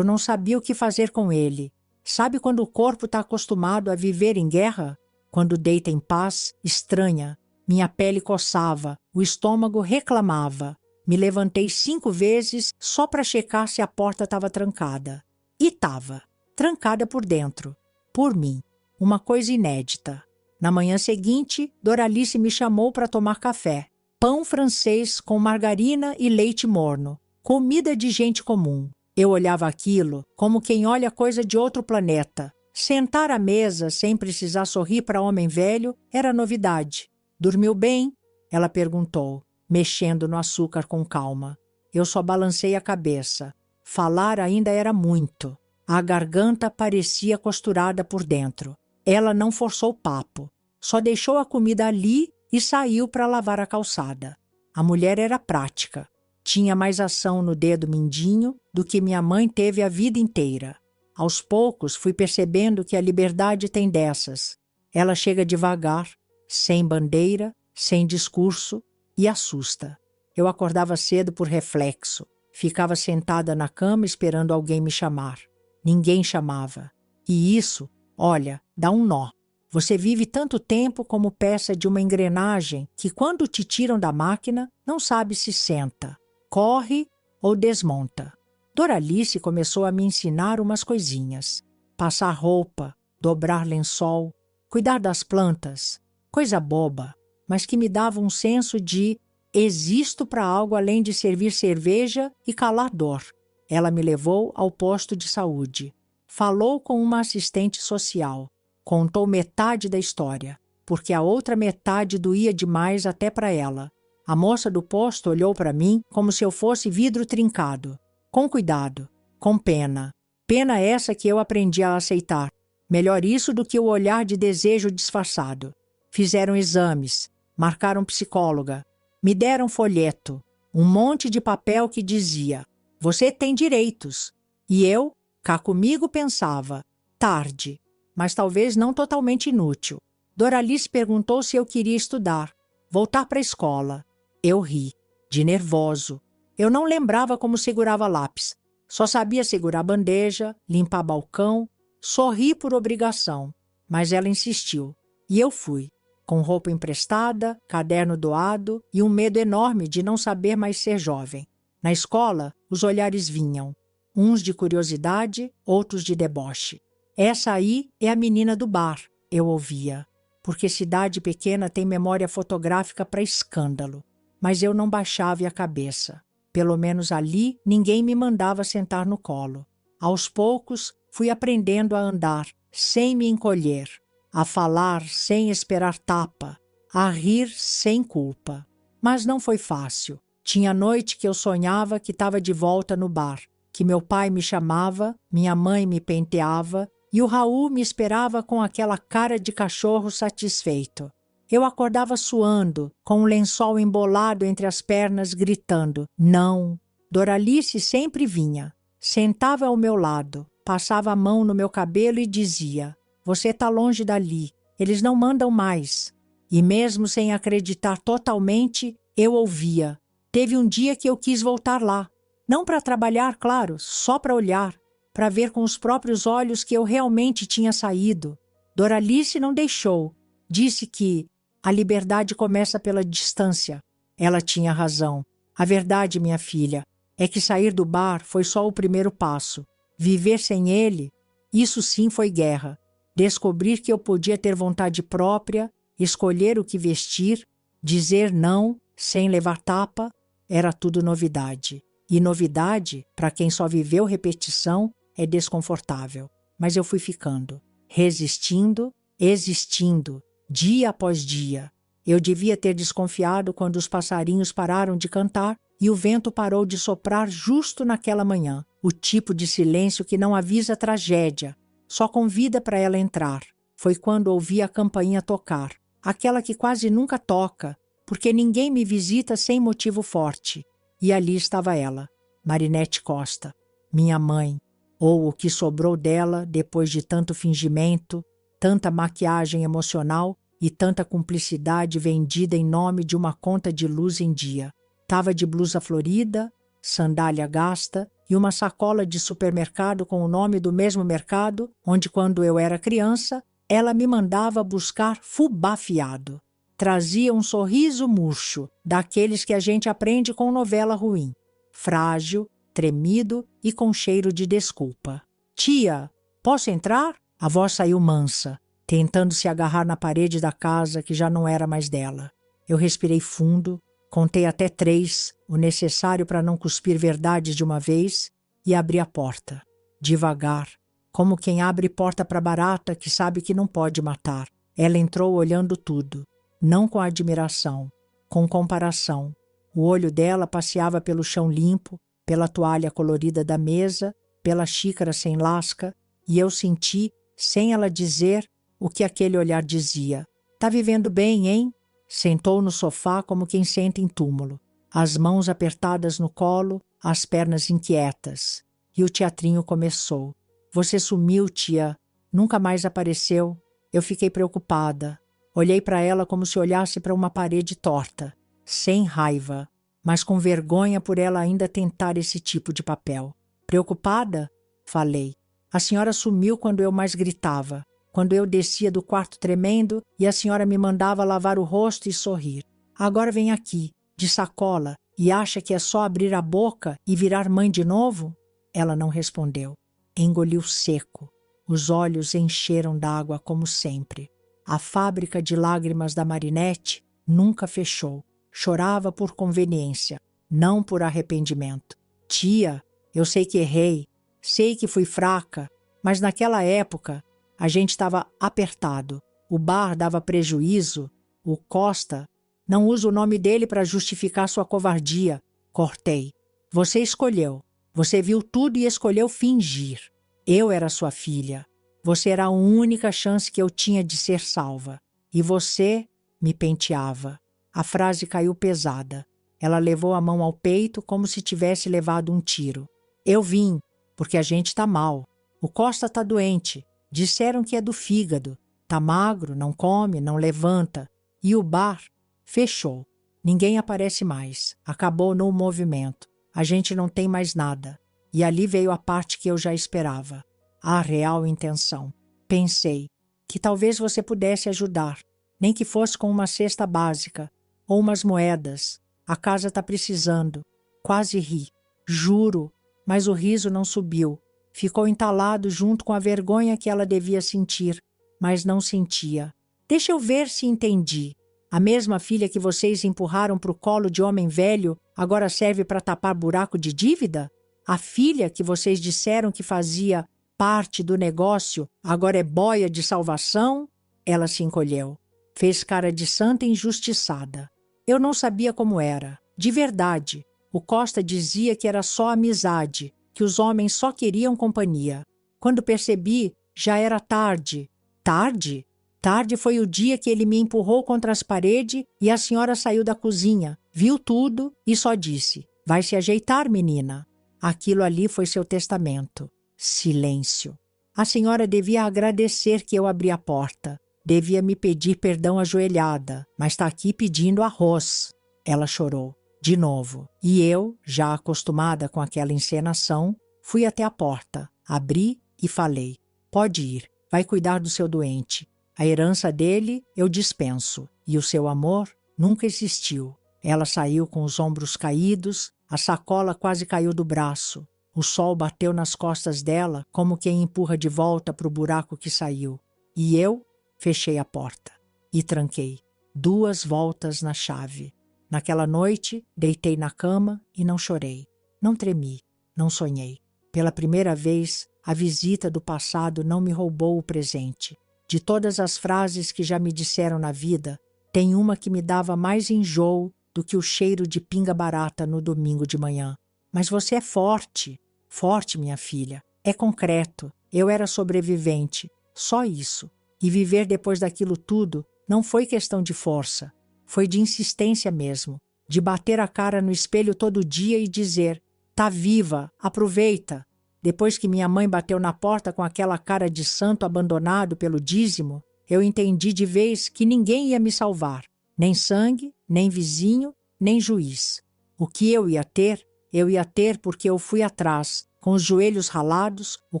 não sabia o que fazer com ele. Sabe quando o corpo está acostumado a viver em guerra? Quando deita em paz, estranha. Minha pele coçava, o estômago reclamava. Me levantei 5 vezes só para checar se a porta estava trancada. E estava. Trancada por dentro. Por mim. Uma coisa inédita. Na manhã seguinte, Doralice me chamou para tomar café. Pão francês com margarina e leite morno. Comida de gente comum. Eu olhava aquilo como quem olha coisa de outro planeta. Sentar à mesa sem precisar sorrir para homem velho era novidade. Dormiu bem? Ela perguntou, mexendo no açúcar com calma. Eu só balancei a cabeça. Falar ainda era muito. A garganta parecia costurada por dentro. Ela não forçou o papo. Só deixou a comida ali e saiu para lavar a calçada. A mulher era prática. Tinha mais ação no dedo mindinho do que minha mãe teve a vida inteira. Aos poucos fui percebendo que a liberdade tem dessas. Ela chega devagar, sem bandeira, sem discurso e assusta. Eu acordava cedo por reflexo. Ficava sentada na cama esperando alguém me chamar. Ninguém chamava. E isso, olha, dá um nó. Você vive tanto tempo como peça de uma engrenagem que quando te tiram da máquina, não sabe se senta, corre ou desmonta. Doralice começou a me ensinar umas coisinhas. Passar roupa, dobrar lençol, cuidar das plantas. Coisa boba, mas que me dava um senso de existo para algo além de servir cerveja e calar dor. Ela me levou ao posto de saúde. Falou com uma assistente social. Contou metade da história, porque a outra metade doía demais até para ela. A moça do posto olhou para mim como se eu fosse vidro trincado. Com cuidado, com pena. Pena essa que eu aprendi a aceitar. Melhor isso do que o olhar de desejo disfarçado. Fizeram exames, marcaram psicóloga, me deram folheto, um monte de papel que dizia: você tem direitos. E eu, cá comigo, pensava: tarde, mas talvez não totalmente inútil. Doralice perguntou se eu queria estudar, voltar para a escola. Eu ri, de nervoso. Eu não lembrava como segurava lápis. Só sabia segurar bandeja, limpar balcão, sorrir por obrigação. Mas ela insistiu. E eu fui, com roupa emprestada, caderno doado e um medo enorme de não saber mais ser jovem. Na escola, os olhares vinham. Uns de curiosidade, outros de deboche. Essa aí é a menina do bar, eu ouvia. Porque cidade pequena tem memória fotográfica para escândalo. mas eu não baixava a cabeça. Pelo menos ali, ninguém me mandava sentar no colo. Aos poucos, fui aprendendo a andar, sem me encolher, a falar sem esperar tapa, a rir sem culpa. Mas não foi fácil. Tinha noite que eu sonhava que estava de volta no bar, que meu pai me chamava, minha mãe me penteava e o Raul me esperava com aquela cara de cachorro satisfeito. Eu acordava suando, com um lençol embolado entre as pernas, gritando: não! Doralice sempre vinha. Sentava ao meu lado, passava a mão no meu cabelo e dizia: você está longe dali, eles não mandam mais. E mesmo sem acreditar totalmente, eu ouvia. Teve um dia que eu quis voltar lá. Não para trabalhar, claro, só para olhar, para ver com os próprios olhos que eu realmente tinha saído. Doralice não deixou. Disse que a liberdade começa pela distância. Ela tinha razão. A verdade, minha filha, é que sair do bar foi só o primeiro passo. Viver sem ele, isso sim foi guerra. Descobrir que eu podia ter vontade própria, escolher o que vestir, dizer não sem levar tapa, era tudo novidade. E novidade, para quem só viveu repetição, é desconfortável. Mas eu fui ficando, resistindo, existindo, dia após dia. Eu devia ter desconfiado quando os passarinhos pararam de cantar e o vento parou de soprar justo naquela manhã. O tipo de silêncio que não avisa tragédia, só convida para ela entrar. Foi quando ouvi a campainha tocar, aquela que quase nunca toca, porque ninguém me visita sem motivo forte. E ali estava ela, Marinete Costa, minha mãe, ou o que sobrou dela depois de tanto fingimento, tanta maquiagem emocional e tanta cumplicidade vendida em nome de uma conta de luz em dia. Tava de blusa florida, sandália gasta e uma sacola de supermercado com o nome do mesmo mercado onde, quando eu era criança, ela me mandava buscar fubá fiado. Trazia um sorriso murcho, daqueles que a gente aprende com novela ruim. Frágil, tremido e com cheiro de desculpa. Tia, posso entrar? A voz saiu mansa, tentando se agarrar na parede da casa que já não era mais dela. Eu respirei fundo, contei até 3, o necessário para não cuspir verdades de uma vez, e abri a porta. Devagar, como quem abre porta para barata que sabe que não pode matar. Ela entrou olhando tudo, não com admiração, com comparação. O olho dela passeava pelo chão limpo, pela toalha colorida da mesa, pela xícara sem lasca, e eu senti, sem ela dizer, o que aquele olhar dizia. Tá vivendo bem, hein? Sentou no sofá como quem senta em túmulo, as mãos apertadas no colo, as pernas inquietas. E o teatrinho começou. Você sumiu, tia. Nunca mais apareceu. Eu fiquei preocupada. Olhei para ela como se olhasse para uma parede torta, sem raiva, mas com vergonha por ela ainda tentar esse tipo de papel. Preocupada? Falei. A senhora sumiu quando eu mais gritava, quando eu descia do quarto tremendo e a senhora me mandava lavar o rosto e sorrir. Agora vem aqui, de sacola, e acha que é só abrir a boca e virar mãe de novo? Ela não respondeu. Engoliu seco. Os olhos encheram d'água como sempre. A fábrica de lágrimas da Marinete nunca fechou. Chorava por conveniência, não por arrependimento. Tia, eu sei que errei, sei que fui fraca, mas naquela época a gente estava apertado. O bar dava prejuízo. O Costa, não usa o nome dele para justificar sua covardia. Cortei. Você escolheu. Você viu tudo e escolheu fingir. Eu era sua filha. Você era a única chance que eu tinha de ser salva. E você me penteava. A frase caiu pesada. Ela levou a mão ao peito como se tivesse levado um tiro. Eu vim, porque a gente tá mal. O Costa tá doente. Disseram que é do fígado. Tá magro, não come, não levanta. E o bar fechou. Ninguém aparece mais. Acabou no movimento. A gente não tem mais nada. E ali veio a parte que eu já esperava. A real intenção. Pensei que talvez você pudesse ajudar, nem que fosse com uma cesta básica ou umas moedas. A casa está precisando. Quase ri. Juro, mas o riso não subiu. Ficou entalado junto com a vergonha que ela devia sentir, mas não sentia. Deixa eu ver se entendi. A mesma filha que vocês empurraram para o colo de homem velho agora serve para tapar buraco de dívida? A filha que vocês disseram que fazia parte do negócio agora é boia de salvação? Ela se encolheu. Fez cara de santa injustiçada. Eu não sabia como era. De verdade. O Costa dizia que era só amizade, que os homens só queriam companhia. Quando percebi, já era tarde. Tarde? Tarde foi o dia que ele me empurrou contra as paredes e a senhora saiu da cozinha, viu tudo e só disse: vai se ajeitar, menina. Aquilo ali foi seu testamento. Silêncio. A senhora devia agradecer que eu abri a porta. Devia me pedir perdão ajoelhada, mas está aqui pedindo arroz. Ela chorou. De novo. E eu, já acostumada com aquela encenação, fui até a porta, abri e falei: pode ir, vai cuidar do seu doente. A herança dele eu dispenso, e o seu amor nunca existiu. Ela saiu com os ombros caídos, a sacola quase caiu do braço. O sol bateu nas costas dela como quem empurra de volta para o buraco que saiu. E eu fechei a porta e tranquei. 2 voltas na chave. Naquela noite, deitei na cama e não chorei. Não tremi, não sonhei. Pela primeira vez, a visita do passado não me roubou o presente. De todas as frases que já me disseram na vida, tem uma que me dava mais enjoo do que o cheiro de pinga barata no domingo de manhã. Mas você é forte. Forte, minha filha. É concreto. Eu era sobrevivente. Só isso. E viver depois daquilo tudo não foi questão de força. Foi de insistência mesmo. De bater a cara no espelho todo dia e dizer: tá viva, aproveita. Depois que minha mãe bateu na porta com aquela cara de santo abandonado pelo dízimo, eu entendi de vez que ninguém ia me salvar. Nem sangue, nem vizinho, nem juiz. O que eu ia ter porque eu fui atrás, com os joelhos ralados, o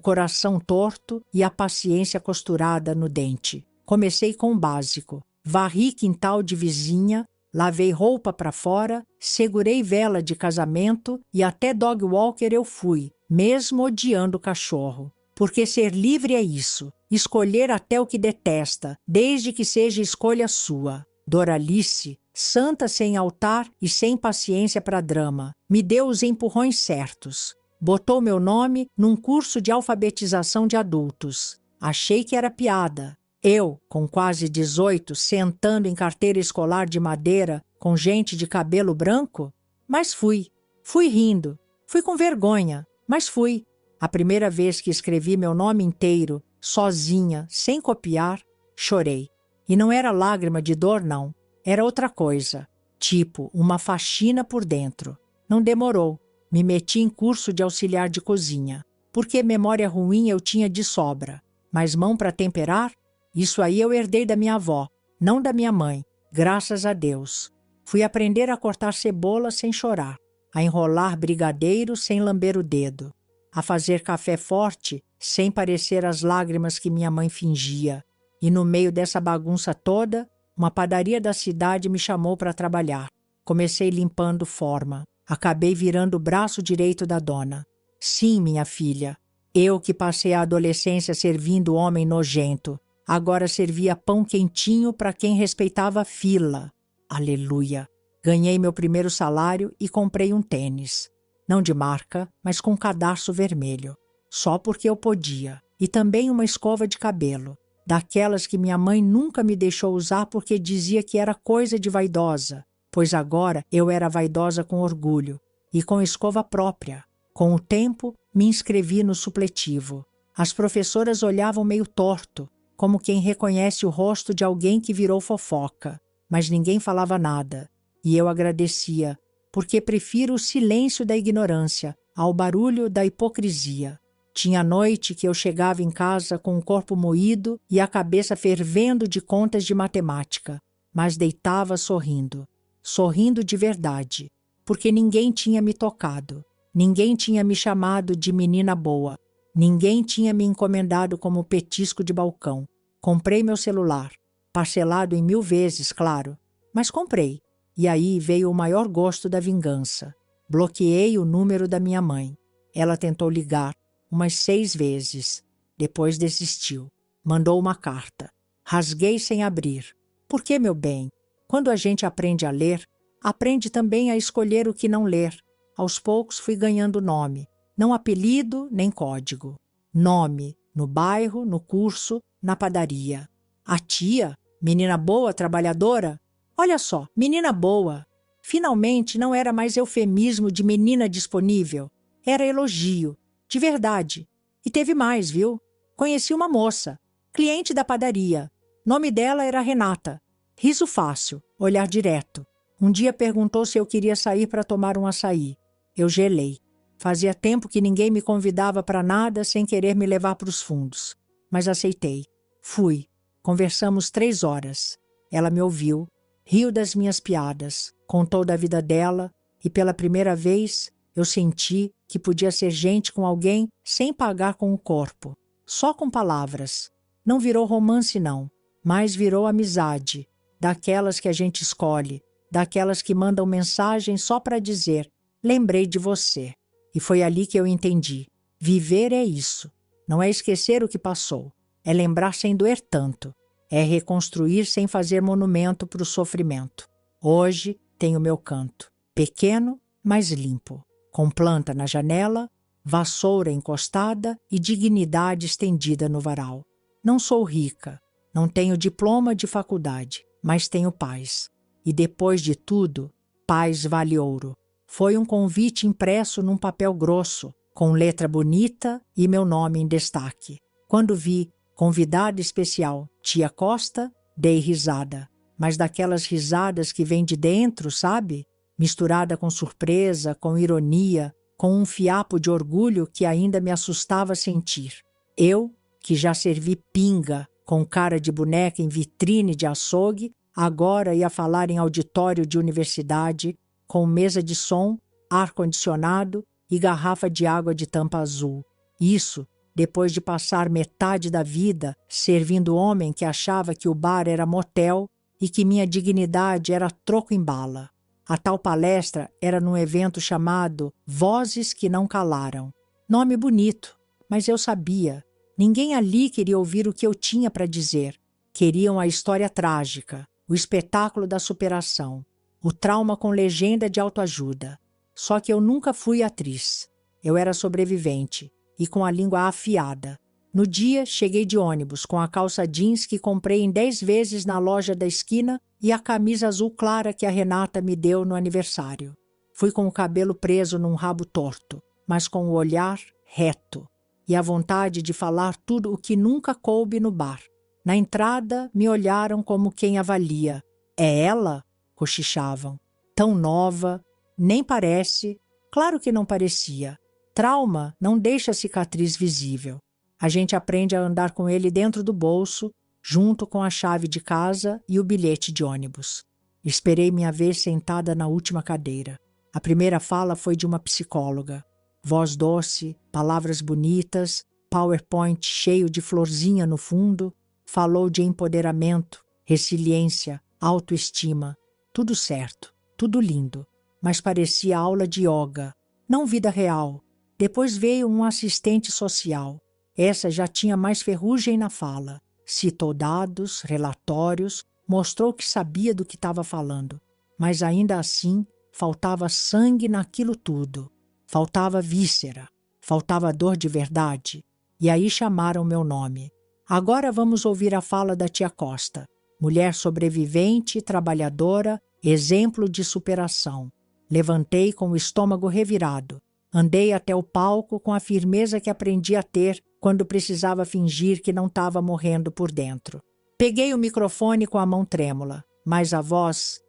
coração torto e a paciência costurada no dente. Comecei com o básico. Varri quintal de vizinha, lavei roupa para fora, segurei vela de casamento e até dog walker eu fui, mesmo odiando o cachorro. Porque ser livre é isso, escolher até o que detesta, desde que seja escolha sua. Doralice, santa sem altar e sem paciência para drama, me deu os empurrões certos. Botou meu nome num curso de alfabetização de adultos. Achei que era piada. Eu, com quase 18, sentando em carteira escolar de madeira com gente de cabelo branco? Mas fui. Fui rindo. Fui com vergonha, mas fui. A primeira vez que escrevi meu nome inteiro, sozinha, sem copiar, chorei. E não era lágrima de dor, não. Era outra coisa. Tipo, uma faxina por dentro. Não demorou. Me meti em curso de auxiliar de cozinha. Porque memória ruim eu tinha de sobra. Mas mão para temperar? Isso aí eu herdei da minha avó, não da minha mãe, graças a Deus. Fui aprender a cortar cebola sem chorar, a enrolar brigadeiro sem lamber o dedo, a fazer café forte sem parecer as lágrimas que minha mãe fingia. E no meio dessa bagunça toda, uma padaria da cidade me chamou para trabalhar. Comecei limpando forma, acabei virando o braço direito da dona. Sim, minha filha, eu que passei a adolescência servindo homem nojento, agora servia pão quentinho para quem respeitava a fila. Aleluia! Ganhei meu primeiro salário e comprei um tênis. Não de marca, mas com cadarço vermelho. Só porque eu podia. E também uma escova de cabelo. Daquelas que minha mãe nunca me deixou usar porque dizia que era coisa de vaidosa. Pois agora eu era vaidosa com orgulho. E com escova própria. Com o tempo, me inscrevi no supletivo. As professoras olhavam meio torto, como quem reconhece o rosto de alguém que virou fofoca. Mas ninguém falava nada. E eu agradecia, porque prefiro o silêncio da ignorância ao barulho da hipocrisia. Tinha noite que eu chegava em casa com o corpo moído e a cabeça fervendo de contas de matemática, mas deitava sorrindo. Sorrindo de verdade, porque ninguém tinha me tocado. Ninguém tinha me chamado de menina boa. Ninguém tinha me encomendado como petisco de balcão. Comprei meu celular, parcelado em 1000 vezes, claro, mas comprei. E aí veio o maior gosto da vingança. Bloqueei o número da minha mãe. Ela tentou ligar umas 6 vezes. Depois desistiu. Mandou uma carta. Rasguei sem abrir. Por que, meu bem? Quando a gente aprende a ler, aprende também a escolher o que não ler. Aos poucos fui ganhando nome, não apelido nem código. Nome, no bairro, no curso, na padaria. A tia, menina boa, trabalhadora? Olha só, menina boa. Finalmente não era mais eufemismo de menina disponível. Era elogio, de verdade. E teve mais, viu? Conheci uma moça, cliente da padaria. Nome dela era Renata. Riso fácil, olhar direto. Um dia perguntou se eu queria sair para tomar um açaí. Eu gelei. Fazia tempo que ninguém me convidava para nada sem querer me levar para os fundos. Mas aceitei. Fui. Conversamos 3 horas. Ela me ouviu, riu das minhas piadas, contou da vida dela e pela primeira vez eu senti que podia ser gente com alguém sem pagar com o corpo, só com palavras. Não virou romance não, mas virou amizade, daquelas que a gente escolhe, daquelas que mandam mensagem só para dizer, lembrei de você. E foi ali que eu entendi. Viver é isso. Não é esquecer o que passou. É lembrar sem doer tanto. É reconstruir sem fazer monumento para o sofrimento. Hoje tenho meu canto. Pequeno, mas limpo. Com planta na janela, vassoura encostada e dignidade estendida no varal. Não sou rica. Não tenho diploma de faculdade, mas tenho paz. E depois de tudo, paz vale ouro. Foi um convite impresso num papel grosso, com letra bonita e meu nome em destaque. Quando vi convidada especial, Tia Costa, dei risada. Mas daquelas risadas que vêm de dentro, sabe? Misturada com surpresa, com ironia, com um fiapo de orgulho que ainda me assustava sentir. Eu, que já servi pinga com cara de boneca em vitrine de açougue, agora ia falar em auditório de universidade, com mesa de som, ar-condicionado e garrafa de água de tampa azul. Isso, depois de passar metade da vida servindo homem que achava que o bar era motel e que minha dignidade era troco em bala. A tal palestra era num evento chamado Vozes que Não Calaram. Nome bonito, mas eu sabia. Ninguém ali queria ouvir o que eu tinha para dizer. Queriam a história trágica, o espetáculo da superação. O trauma com legenda de autoajuda. Só que eu nunca fui atriz. Eu era sobrevivente e com a língua afiada. No dia, cheguei de ônibus com a calça jeans que comprei em 10 vezes na loja da esquina e a camisa azul clara que a Renata me deu no aniversário. Fui com o cabelo preso num rabo torto, mas com o olhar reto e a vontade de falar tudo o que nunca coube no bar. Na entrada, me olharam como quem avalia. É ela? Cochichavam. Tão nova, nem parece. Claro que não parecia. Trauma não deixa cicatriz visível. A gente aprende a andar com ele dentro do bolso, junto com a chave de casa e o bilhete de ônibus. Esperei minha vez sentada na última cadeira. A primeira fala foi de uma psicóloga. Voz doce, palavras bonitas, PowerPoint cheio de florzinha no fundo. Falou de empoderamento, resiliência, autoestima. Tudo certo, tudo lindo, mas parecia aula de yoga, não vida real. Depois veio um assistente social. Essa já tinha mais ferrugem na fala. Citou dados, relatórios, mostrou que sabia do que estava falando. Mas ainda assim, faltava sangue naquilo tudo. Faltava víscera, faltava dor de verdade. E aí chamaram meu nome. Agora vamos ouvir a fala da tia Costa. Mulher sobrevivente, trabalhadora, exemplo de superação. Levantei com o estômago revirado. Andei até o palco com a firmeza que aprendi a ter quando precisava fingir que não estava morrendo por dentro. Peguei o microfone com a mão trêmula, mas a voz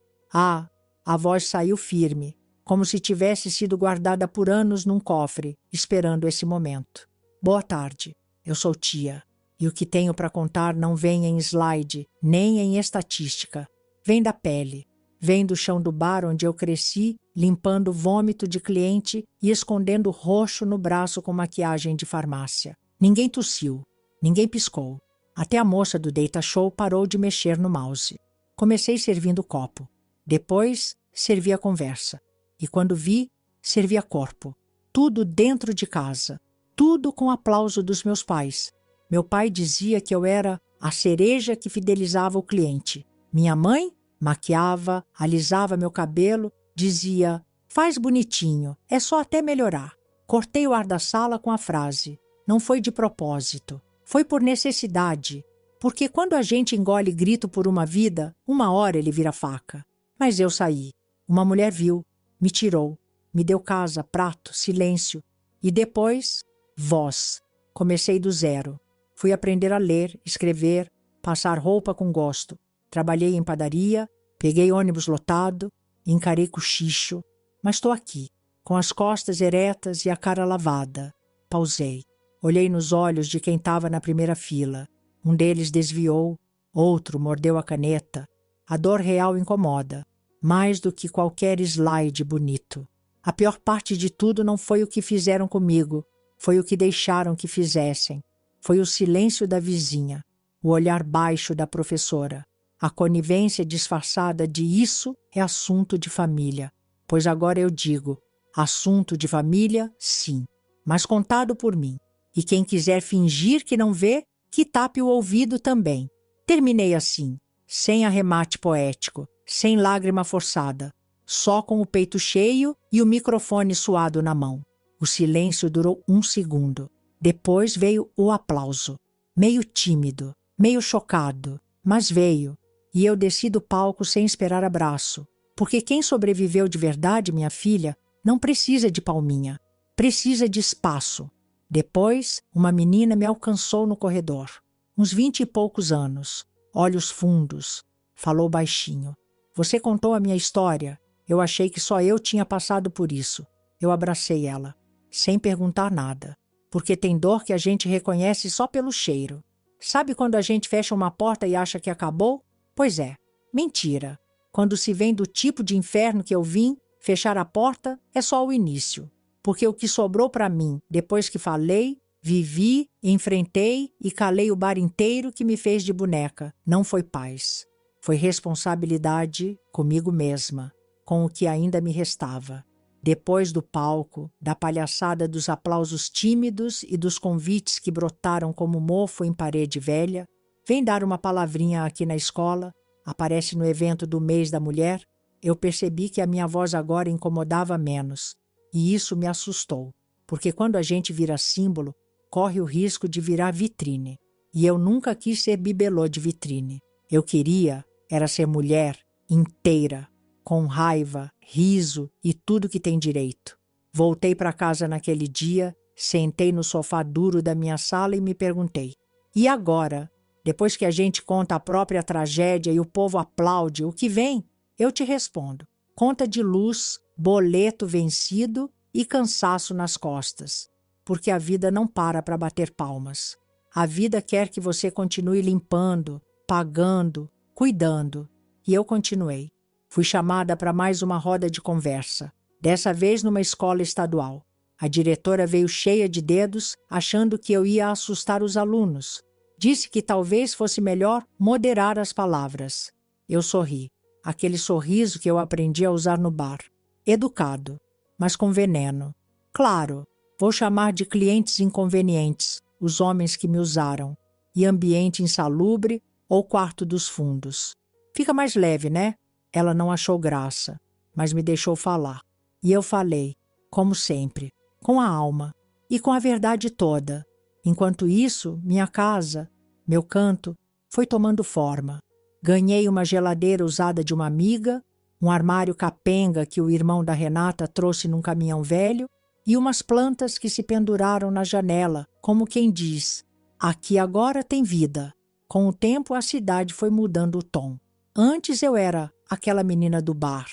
saiu firme, como se tivesse sido guardada por anos num cofre, esperando esse momento. Boa tarde, eu sou tia. E o que tenho para contar não vem em slide, nem em estatística. Vem da pele, vem do chão do bar onde eu cresci, limpando vômito de cliente e escondendo roxo no braço com maquiagem de farmácia. Ninguém tossiu, ninguém piscou. Até a moça do Data Show parou de mexer no mouse. Comecei servindo o copo. Depois, servi a conversa. E quando vi, servi a corpo. Tudo dentro de casa. Tudo com aplauso dos meus pais. Meu pai dizia que eu era a cereja que fidelizava o cliente. Minha mãe, Maquiava, alisava meu cabelo, dizia: faz bonitinho, é só até melhorar. Cortei o ar da sala com a frase: não foi de propósito, foi por necessidade. Porque quando a gente engole grito por uma vida, uma hora ele vira faca. Mas eu saí. Uma mulher viu, me tirou, me deu casa, prato, silêncio. E depois, voz. Comecei do zero. Fui aprender a ler, escrever, passar roupa com gosto. Trabalhei em padaria, peguei ônibus lotado, encarei cochicho. Mas estou aqui, com as costas eretas e a cara lavada. Pausei. Olhei nos olhos de quem estava na primeira fila. Um deles desviou, outro mordeu a caneta. A dor real incomoda, mais do que qualquer slide bonito. A pior parte de tudo não foi o que fizeram comigo, foi o que deixaram que fizessem. Foi o silêncio da vizinha, o olhar baixo da professora, a conivência disfarçada de isso é assunto de família. Pois agora eu digo, assunto de família, sim, mas contado por mim. E quem quiser fingir que não vê, que tape o ouvido também. Terminei assim, sem arremate poético, sem lágrima forçada, só com o peito cheio e o microfone suado na mão. O silêncio durou 1 segundo. Depois veio o aplauso. Meio tímido, meio chocado, mas veio. E eu desci do palco sem esperar abraço. Porque quem sobreviveu de verdade, minha filha, não precisa de palminha. Precisa de espaço. Depois, uma menina me alcançou no corredor. Uns 20 e poucos anos. Olhos fundos. Falou baixinho. Você contou a minha história. Eu achei que só eu tinha passado por isso. Eu abracei ela, sem perguntar nada. Porque tem dor que a gente reconhece só pelo cheiro. Sabe quando a gente fecha uma porta e acha que acabou? Pois é, mentira. Quando se vem do tipo de inferno que eu vim, fechar a porta é só o início. Porque o que sobrou para mim, depois que falei, vivi, enfrentei e calei o bar inteiro que me fez de boneca, não foi paz. Foi responsabilidade comigo mesma, com o que ainda me restava. Depois do palco, da palhaçada dos aplausos tímidos e dos convites que brotaram como mofo em parede velha, vem dar uma palavrinha aqui na escola, aparece no evento do mês da mulher, eu percebi que a minha voz agora incomodava menos. E isso me assustou, porque quando a gente vira símbolo, corre o risco de virar vitrine. E eu nunca quis ser bibelô de vitrine. Eu queria era ser mulher inteira, com raiva, riso e tudo que tem direito. Voltei para casa naquele dia, sentei no sofá duro da minha sala e me perguntei: e agora? Depois que a gente conta a própria tragédia e o povo aplaude, o que vem? Eu te respondo: conta de luz, boleto vencido e cansaço nas costas. Porque a vida não para bater palmas. A vida quer que você continue limpando, pagando, cuidando. E eu continuei. Fui chamada para mais uma roda de conversa. Dessa vez numa escola estadual. A diretora veio cheia de dedos, achando que eu ia assustar os alunos. Disse que talvez fosse melhor moderar as palavras. Eu sorri. Aquele sorriso que eu aprendi a usar no bar. Educado, mas com veneno. Claro, vou chamar de clientes inconvenientes, os homens que me usaram. E ambiente insalubre ou quarto dos fundos. Fica mais leve, né? Ela não achou graça, mas me deixou falar. E eu falei, como sempre, com a alma e com a verdade toda. Enquanto isso, minha casa, meu canto, foi tomando forma. Ganhei uma geladeira usada de uma amiga, um armário capenga que o irmão da Renata trouxe num caminhão velho e umas plantas que se penduraram na janela, como quem diz, aqui agora tem vida. Com o tempo a cidade foi mudando o tom. Antes eu era aquela menina do bar.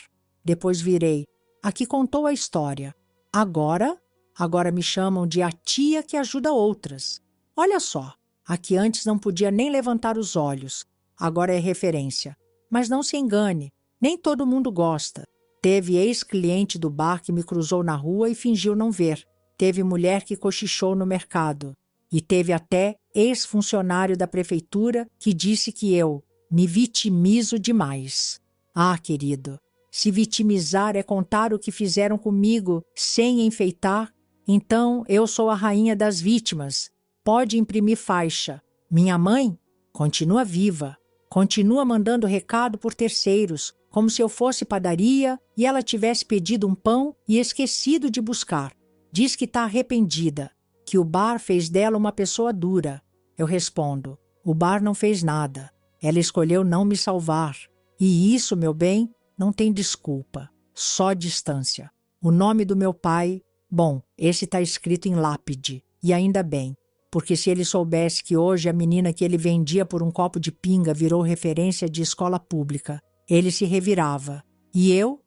Depois virei a que contou a história. Agora me chamam de a tia que ajuda outras. Olha só, a que antes não podia nem levantar os olhos. Agora é referência. Mas não se engane, nem todo mundo gosta. Teve ex-cliente do bar que me cruzou na rua e fingiu não ver. Teve mulher que cochichou no mercado. E teve até ex-funcionário da prefeitura que disse que eu me vitimizo demais. Ah, querido, se vitimizar é contar o que fizeram comigo sem enfeitar, então eu sou a rainha das vítimas. Pode imprimir faixa. Minha mãe continua viva. Continua mandando recado por terceiros, como se eu fosse padaria e ela tivesse pedido um pão e esquecido de buscar. Diz que está arrependida, que o bar fez dela uma pessoa dura. Eu respondo, o bar não fez nada. Ela escolheu não me salvar. E isso, meu bem, não tem desculpa, só distância. O nome do meu pai, bom, esse está escrito em lápide, e ainda bem, porque se ele soubesse que hoje a menina que ele vendia por um copo de pinga virou referência de escola pública, ele se revirava. E eu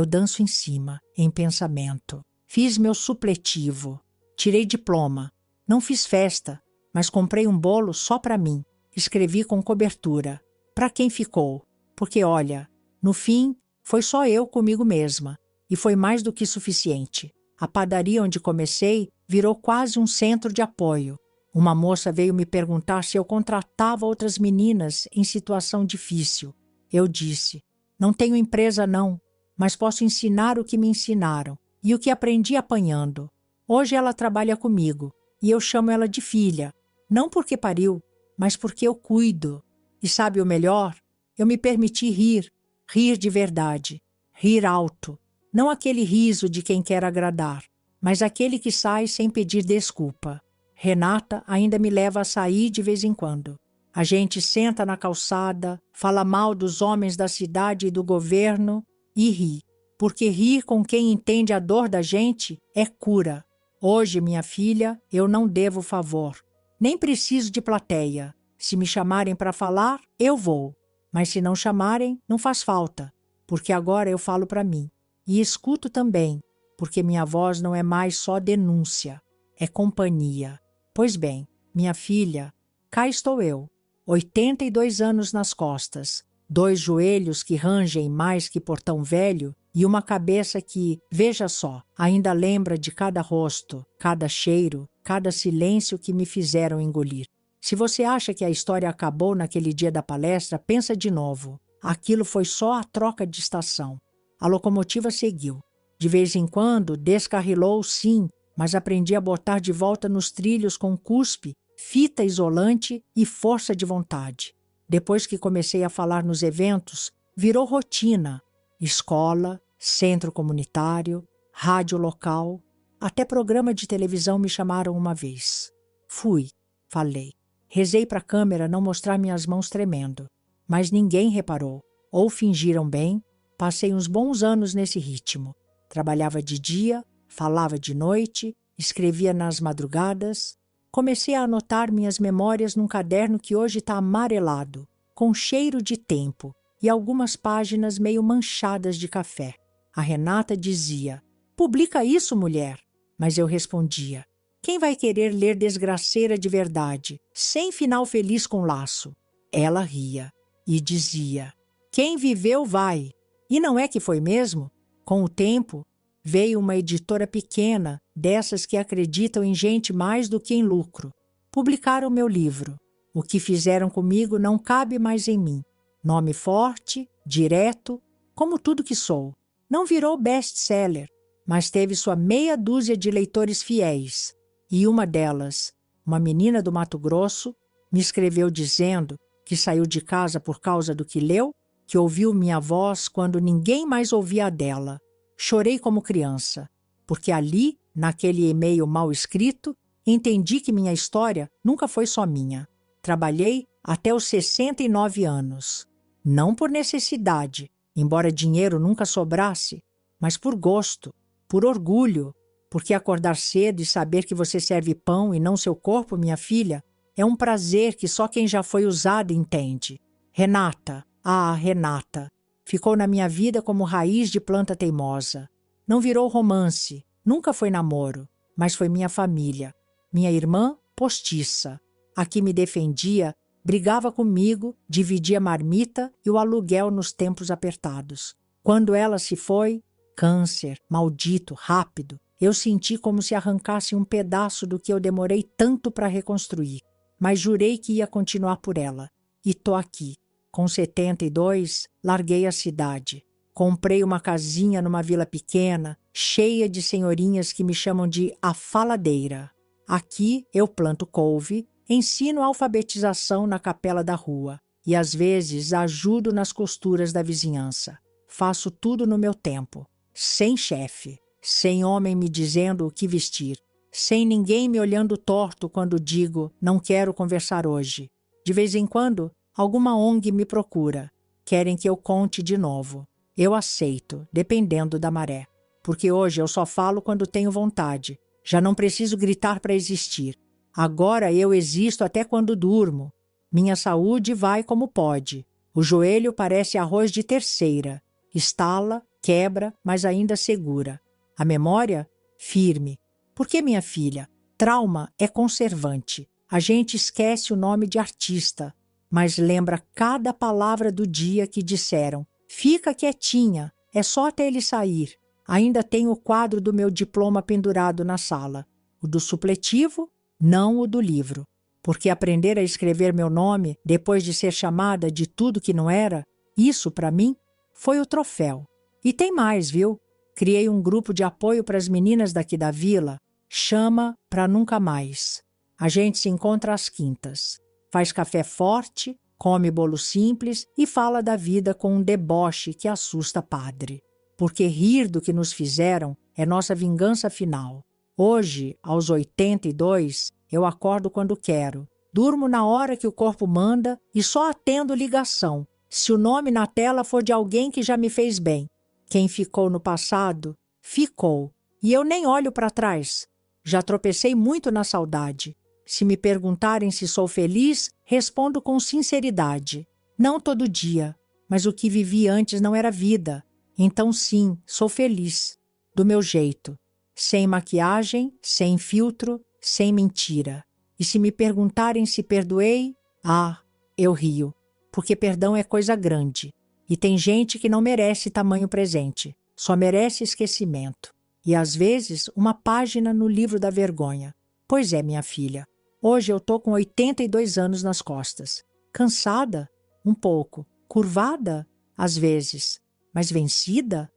danço em cima, em pensamento. Fiz meu supletivo, tirei diploma, não fiz festa, mas comprei um bolo só para mim, escrevi com cobertura. Para quem ficou? Porque olha, no fim, foi só eu comigo mesma, e foi mais do que suficiente. A padaria onde comecei virou quase um centro de apoio. Uma moça veio me perguntar se eu contratava outras meninas em situação difícil. Eu disse, não tenho empresa não, mas posso ensinar o que me ensinaram e o que aprendi apanhando. Hoje ela trabalha comigo e eu chamo ela de filha, não porque pariu, mas porque eu cuido. E sabe o melhor? Eu me permiti rir, rir de verdade, rir alto. Não aquele riso de quem quer agradar, mas aquele que sai sem pedir desculpa. Renata ainda me leva a sair de vez em quando. A gente senta na calçada, fala mal dos homens da cidade e do governo e ri, porque rir com quem entende a dor da gente é cura. Hoje, minha filha, eu não devo favor. Nem preciso de plateia. Se me chamarem para falar, eu vou. Mas se não chamarem, não faz falta, porque agora eu falo para mim. E escuto também, porque minha voz não é mais só denúncia, é companhia. Pois bem, minha filha, cá estou eu, 82 anos nas costas, 2 joelhos que rangem mais que portão velho e uma cabeça que, veja só, ainda lembra de cada rosto, cada cheiro, cada silêncio que me fizeram engolir. Se você acha que a história acabou naquele dia da palestra, pensa de novo. Aquilo foi só a troca de estação. A locomotiva seguiu. De vez em quando, descarrilou, sim, mas aprendi a botar de volta nos trilhos com cuspe, fita isolante e força de vontade. Depois que comecei a falar nos eventos, virou rotina. Escola, centro comunitário, rádio local, até programa de televisão me chamaram uma vez. Fui, falei. Rezei para a câmera não mostrar minhas mãos tremendo, mas ninguém reparou. Ou fingiram bem, passei uns bons anos nesse ritmo. Trabalhava de dia, falava de noite, escrevia nas madrugadas. Comecei a anotar minhas memórias num caderno que hoje está amarelado, com cheiro de tempo e algumas páginas meio manchadas de café. A Renata dizia, publica isso, mulher. Mas eu respondia, quem vai querer ler desgraceira de verdade, sem final feliz com laço? Ela ria e dizia, quem viveu vai. E não é que foi mesmo? Com o tempo, veio uma editora pequena, dessas que acreditam em gente mais do que em lucro. Publicaram meu livro. O que fizeram comigo não cabe mais em mim. Nome forte, direto, como tudo que sou. Não virou best-seller, mas teve sua meia dúzia de leitores fiéis. E uma delas, uma menina do Mato Grosso, me escreveu dizendo que saiu de casa por causa do que leu, que ouviu minha voz quando ninguém mais ouvia a dela. Chorei como criança, porque ali, naquele e-mail mal escrito, entendi que minha história nunca foi só minha. Trabalhei até os 69 anos. Não por necessidade, embora dinheiro nunca sobrasse, mas por gosto, por orgulho, porque acordar cedo e saber que você serve pão e não seu corpo, minha filha, é um prazer que só quem já foi usado entende. Renata, Renata, ficou na minha vida como raiz de planta teimosa. Não virou romance, nunca foi namoro, mas foi minha família. Minha irmã, postiça, a que me defendia, brigava comigo, dividia marmita e o aluguel nos tempos apertados. Quando ela se foi, câncer, maldito, rápido, eu senti como se arrancasse um pedaço do que eu demorei tanto para reconstruir. Mas jurei que ia continuar por ela. E tô aqui. Com 72, larguei a cidade. Comprei uma casinha numa vila pequena, cheia de senhorinhas que me chamam de a faladeira. Aqui eu planto couve, ensino alfabetização na capela da rua. e às vezes ajudo nas costuras da vizinhança. Faço tudo no meu tempo, sem chefe, sem homem me dizendo o que vestir, sem ninguém me olhando torto quando digo não quero conversar hoje. De vez em quando, alguma ONG me procura. Querem que eu conte de novo. Eu aceito, dependendo da maré. Porque hoje eu só falo quando tenho vontade. Já não preciso gritar para existir. Agora eu existo até quando durmo. Minha saúde vai como pode. O joelho parece arroz de terceira. Estala, quebra, mas ainda segura. A memória? Firme. Porque, minha filha, trauma é conservante. A gente esquece o nome de artista, mas lembra cada palavra do dia que disseram. Fica quietinha, é só até ele sair. Ainda tenho o quadro do meu diploma pendurado na sala. O do supletivo, não o do livro. Porque aprender a escrever meu nome depois de ser chamada de tudo que não era, isso, para mim, foi o troféu. E tem mais, viu? Criei um grupo de apoio para as meninas daqui da vila, Chama pra Nunca Mais. A gente se encontra às quintas, faz café forte, come bolo simples e fala da vida com um deboche que assusta padre. Porque rir do que nos fizeram é nossa vingança final. Hoje, aos 82, eu acordo quando quero, durmo na hora que o corpo manda e só atendo ligação, se o nome na tela for de alguém que já me fez bem. Quem ficou no passado, ficou, e eu nem olho para trás. Já tropecei muito na saudade. Se me perguntarem se sou feliz, respondo com sinceridade. Não todo dia, mas o que vivi antes não era vida. Então sim, sou feliz. Do meu jeito. Sem maquiagem, sem filtro, sem mentira. E se me perguntarem se perdoei, eu rio. Porque perdão é coisa grande. E tem gente que não merece tamanho presente. Só merece esquecimento. E às vezes uma página no livro da vergonha. Pois é, minha filha. Hoje eu tô com 82 anos nas costas. Cansada? Um pouco. Curvada? Às vezes. Mas vencida?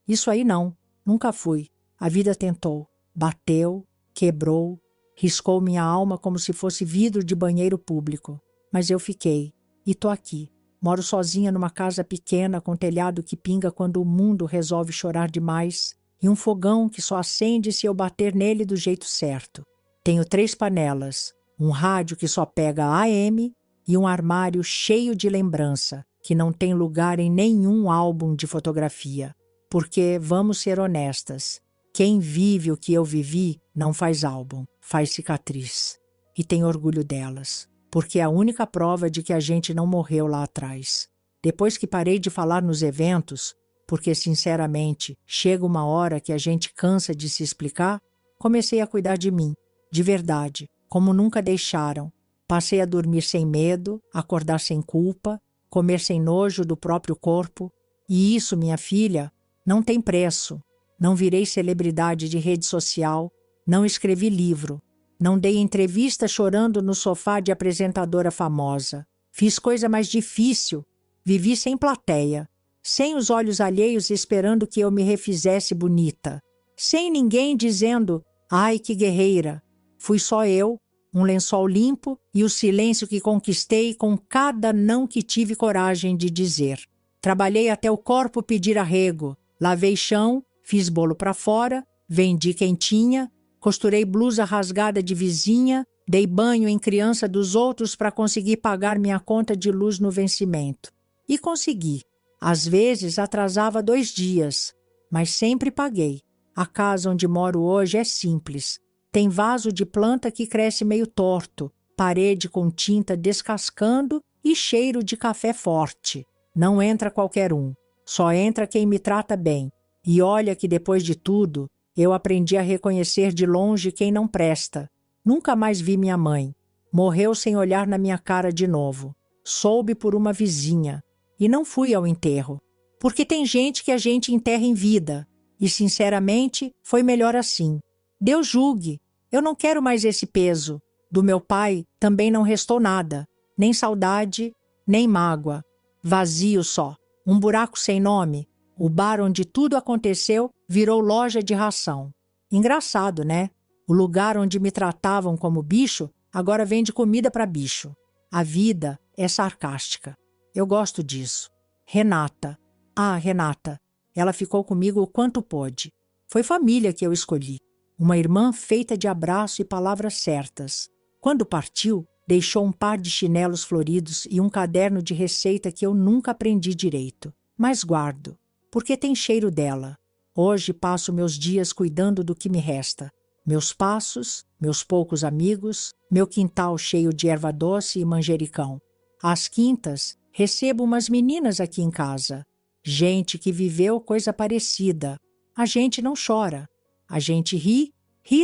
Isso aí não. Nunca fui. A vida tentou. Bateu, quebrou, riscou minha alma como se fosse vidro de banheiro público. Mas eu fiquei. E tô aqui. Moro sozinha numa casa pequena com telhado que pinga quando o mundo resolve chorar demais. E um fogão que só acende se eu bater nele do jeito certo. Tenho 3 panelas, um rádio que só pega AM e um armário cheio de lembrança, que não tem lugar em nenhum álbum de fotografia. Porque, vamos ser honestas, quem vive o que eu vivi não faz álbum, faz cicatriz. E tem orgulho delas, porque é a única prova de que a gente não morreu lá atrás. Depois que parei de falar nos eventos, porque, sinceramente, chega uma hora que a gente cansa de se explicar, comecei a cuidar de mim, de verdade, como nunca deixaram. Passei a dormir sem medo, acordar sem culpa, comer sem nojo do próprio corpo. E isso, minha filha, não tem preço. Não virei celebridade de rede social, não escrevi livro, não dei entrevista chorando no sofá de apresentadora famosa. Fiz coisa mais difícil, vivi sem plateia. Sem os olhos alheios esperando que eu me refizesse bonita. Sem ninguém dizendo, ai que guerreira. Fui só eu, um lençol limpo e o silêncio que conquistei com cada não que tive coragem de dizer. Trabalhei até o corpo pedir arrego. Lavei chão, fiz bolo para fora, vendi quentinha, costurei blusa rasgada de vizinha, dei banho em criança dos outros para conseguir pagar minha conta de luz no vencimento. E consegui. Às vezes atrasava 2 dias, mas sempre paguei. A casa onde moro hoje é simples. Tem vaso de planta que cresce meio torto, parede com tinta descascando e cheiro de café forte. Não entra qualquer um, só entra quem me trata bem. E olha que depois de tudo, eu aprendi a reconhecer de longe quem não presta. Nunca mais vi minha mãe. Morreu sem olhar na minha cara de novo. Soube por uma vizinha. E não fui ao enterro, porque tem gente que a gente enterra em vida, e sinceramente foi melhor assim. Deus julgue, eu não quero mais esse peso. Do meu pai também não restou nada, nem saudade, nem mágoa. Vazio só, um buraco sem nome. O bar onde tudo aconteceu virou loja de ração. Engraçado, né? O lugar onde me tratavam como bicho agora vende comida para bicho. A vida é sarcástica. Eu gosto disso. Renata. Ah, Renata. Ela ficou comigo o quanto pôde. Foi família que eu escolhi. Uma irmã feita de abraço e palavras certas. Quando partiu, deixou um par de chinelos floridos e um caderno de receita que eu nunca aprendi direito. Mas guardo, porque tem cheiro dela. Hoje passo meus dias cuidando do que me resta. Meus passos, meus poucos amigos, meu quintal cheio de erva doce e manjericão. Às quintas, recebo umas meninas aqui em casa. Gente que viveu coisa parecida. A gente não chora. A gente ri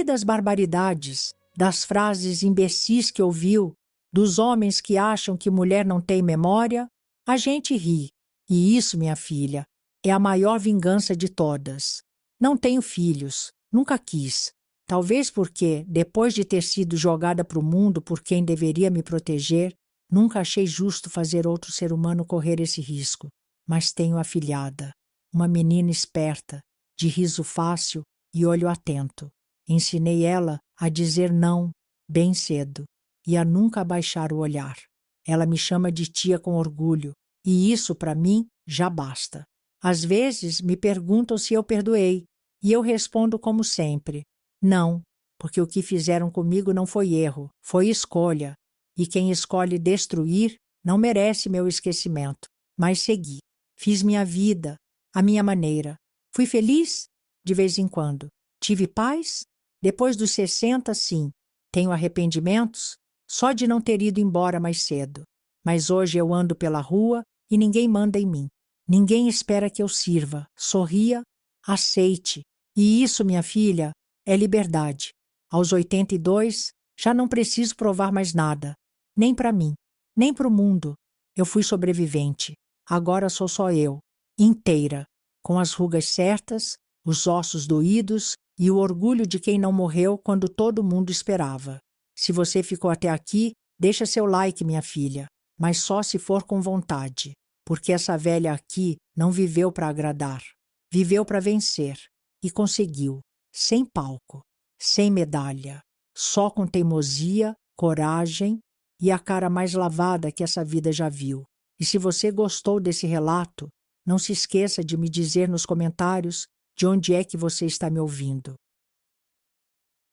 das barbaridades, das frases imbecis que ouviu, dos homens que acham que mulher não tem memória. A gente ri. E isso, minha filha, é a maior vingança de todas. Não tenho filhos, nunca quis. Talvez porque, depois de ter sido jogada para o mundo por quem deveria me proteger, nunca achei justo fazer outro ser humano correr esse risco. Mas tenho afilhada, uma menina esperta, de riso fácil e olho atento. Ensinei ela a dizer não bem cedo e a nunca abaixar o olhar. Ela me chama de tia com orgulho, e isso, para mim, já basta. Às vezes me perguntam se eu perdoei, e eu respondo como sempre: não, porque o que fizeram comigo não foi erro, foi escolha, e quem escolhe destruir não merece meu esquecimento. Mas segui, fiz minha vida, à minha maneira. Fui feliz? De vez em quando. Tive paz? Depois dos 60, sim. Tenho arrependimentos? Só de não ter ido embora mais cedo. Mas hoje eu ando pela rua e ninguém manda em mim. Ninguém espera que eu sirva. Sorria, aceite. E isso, minha filha, é liberdade. Aos 82, já não preciso provar mais nada. Nem para mim, nem para o mundo. Eu fui sobrevivente. Agora sou só eu, inteira, com as rugas certas, os ossos doídos e o orgulho de quem não morreu quando todo mundo esperava. Se você ficou até aqui, deixa seu like, minha filha, mas só se for com vontade, porque essa velha aqui não viveu para agradar, viveu para vencer, e conseguiu, sem palco, sem medalha, só com teimosia, coragem e a cara mais lavada que essa vida já viu. E se você gostou desse relato, não se esqueça de me dizer nos comentários de onde é que você está me ouvindo.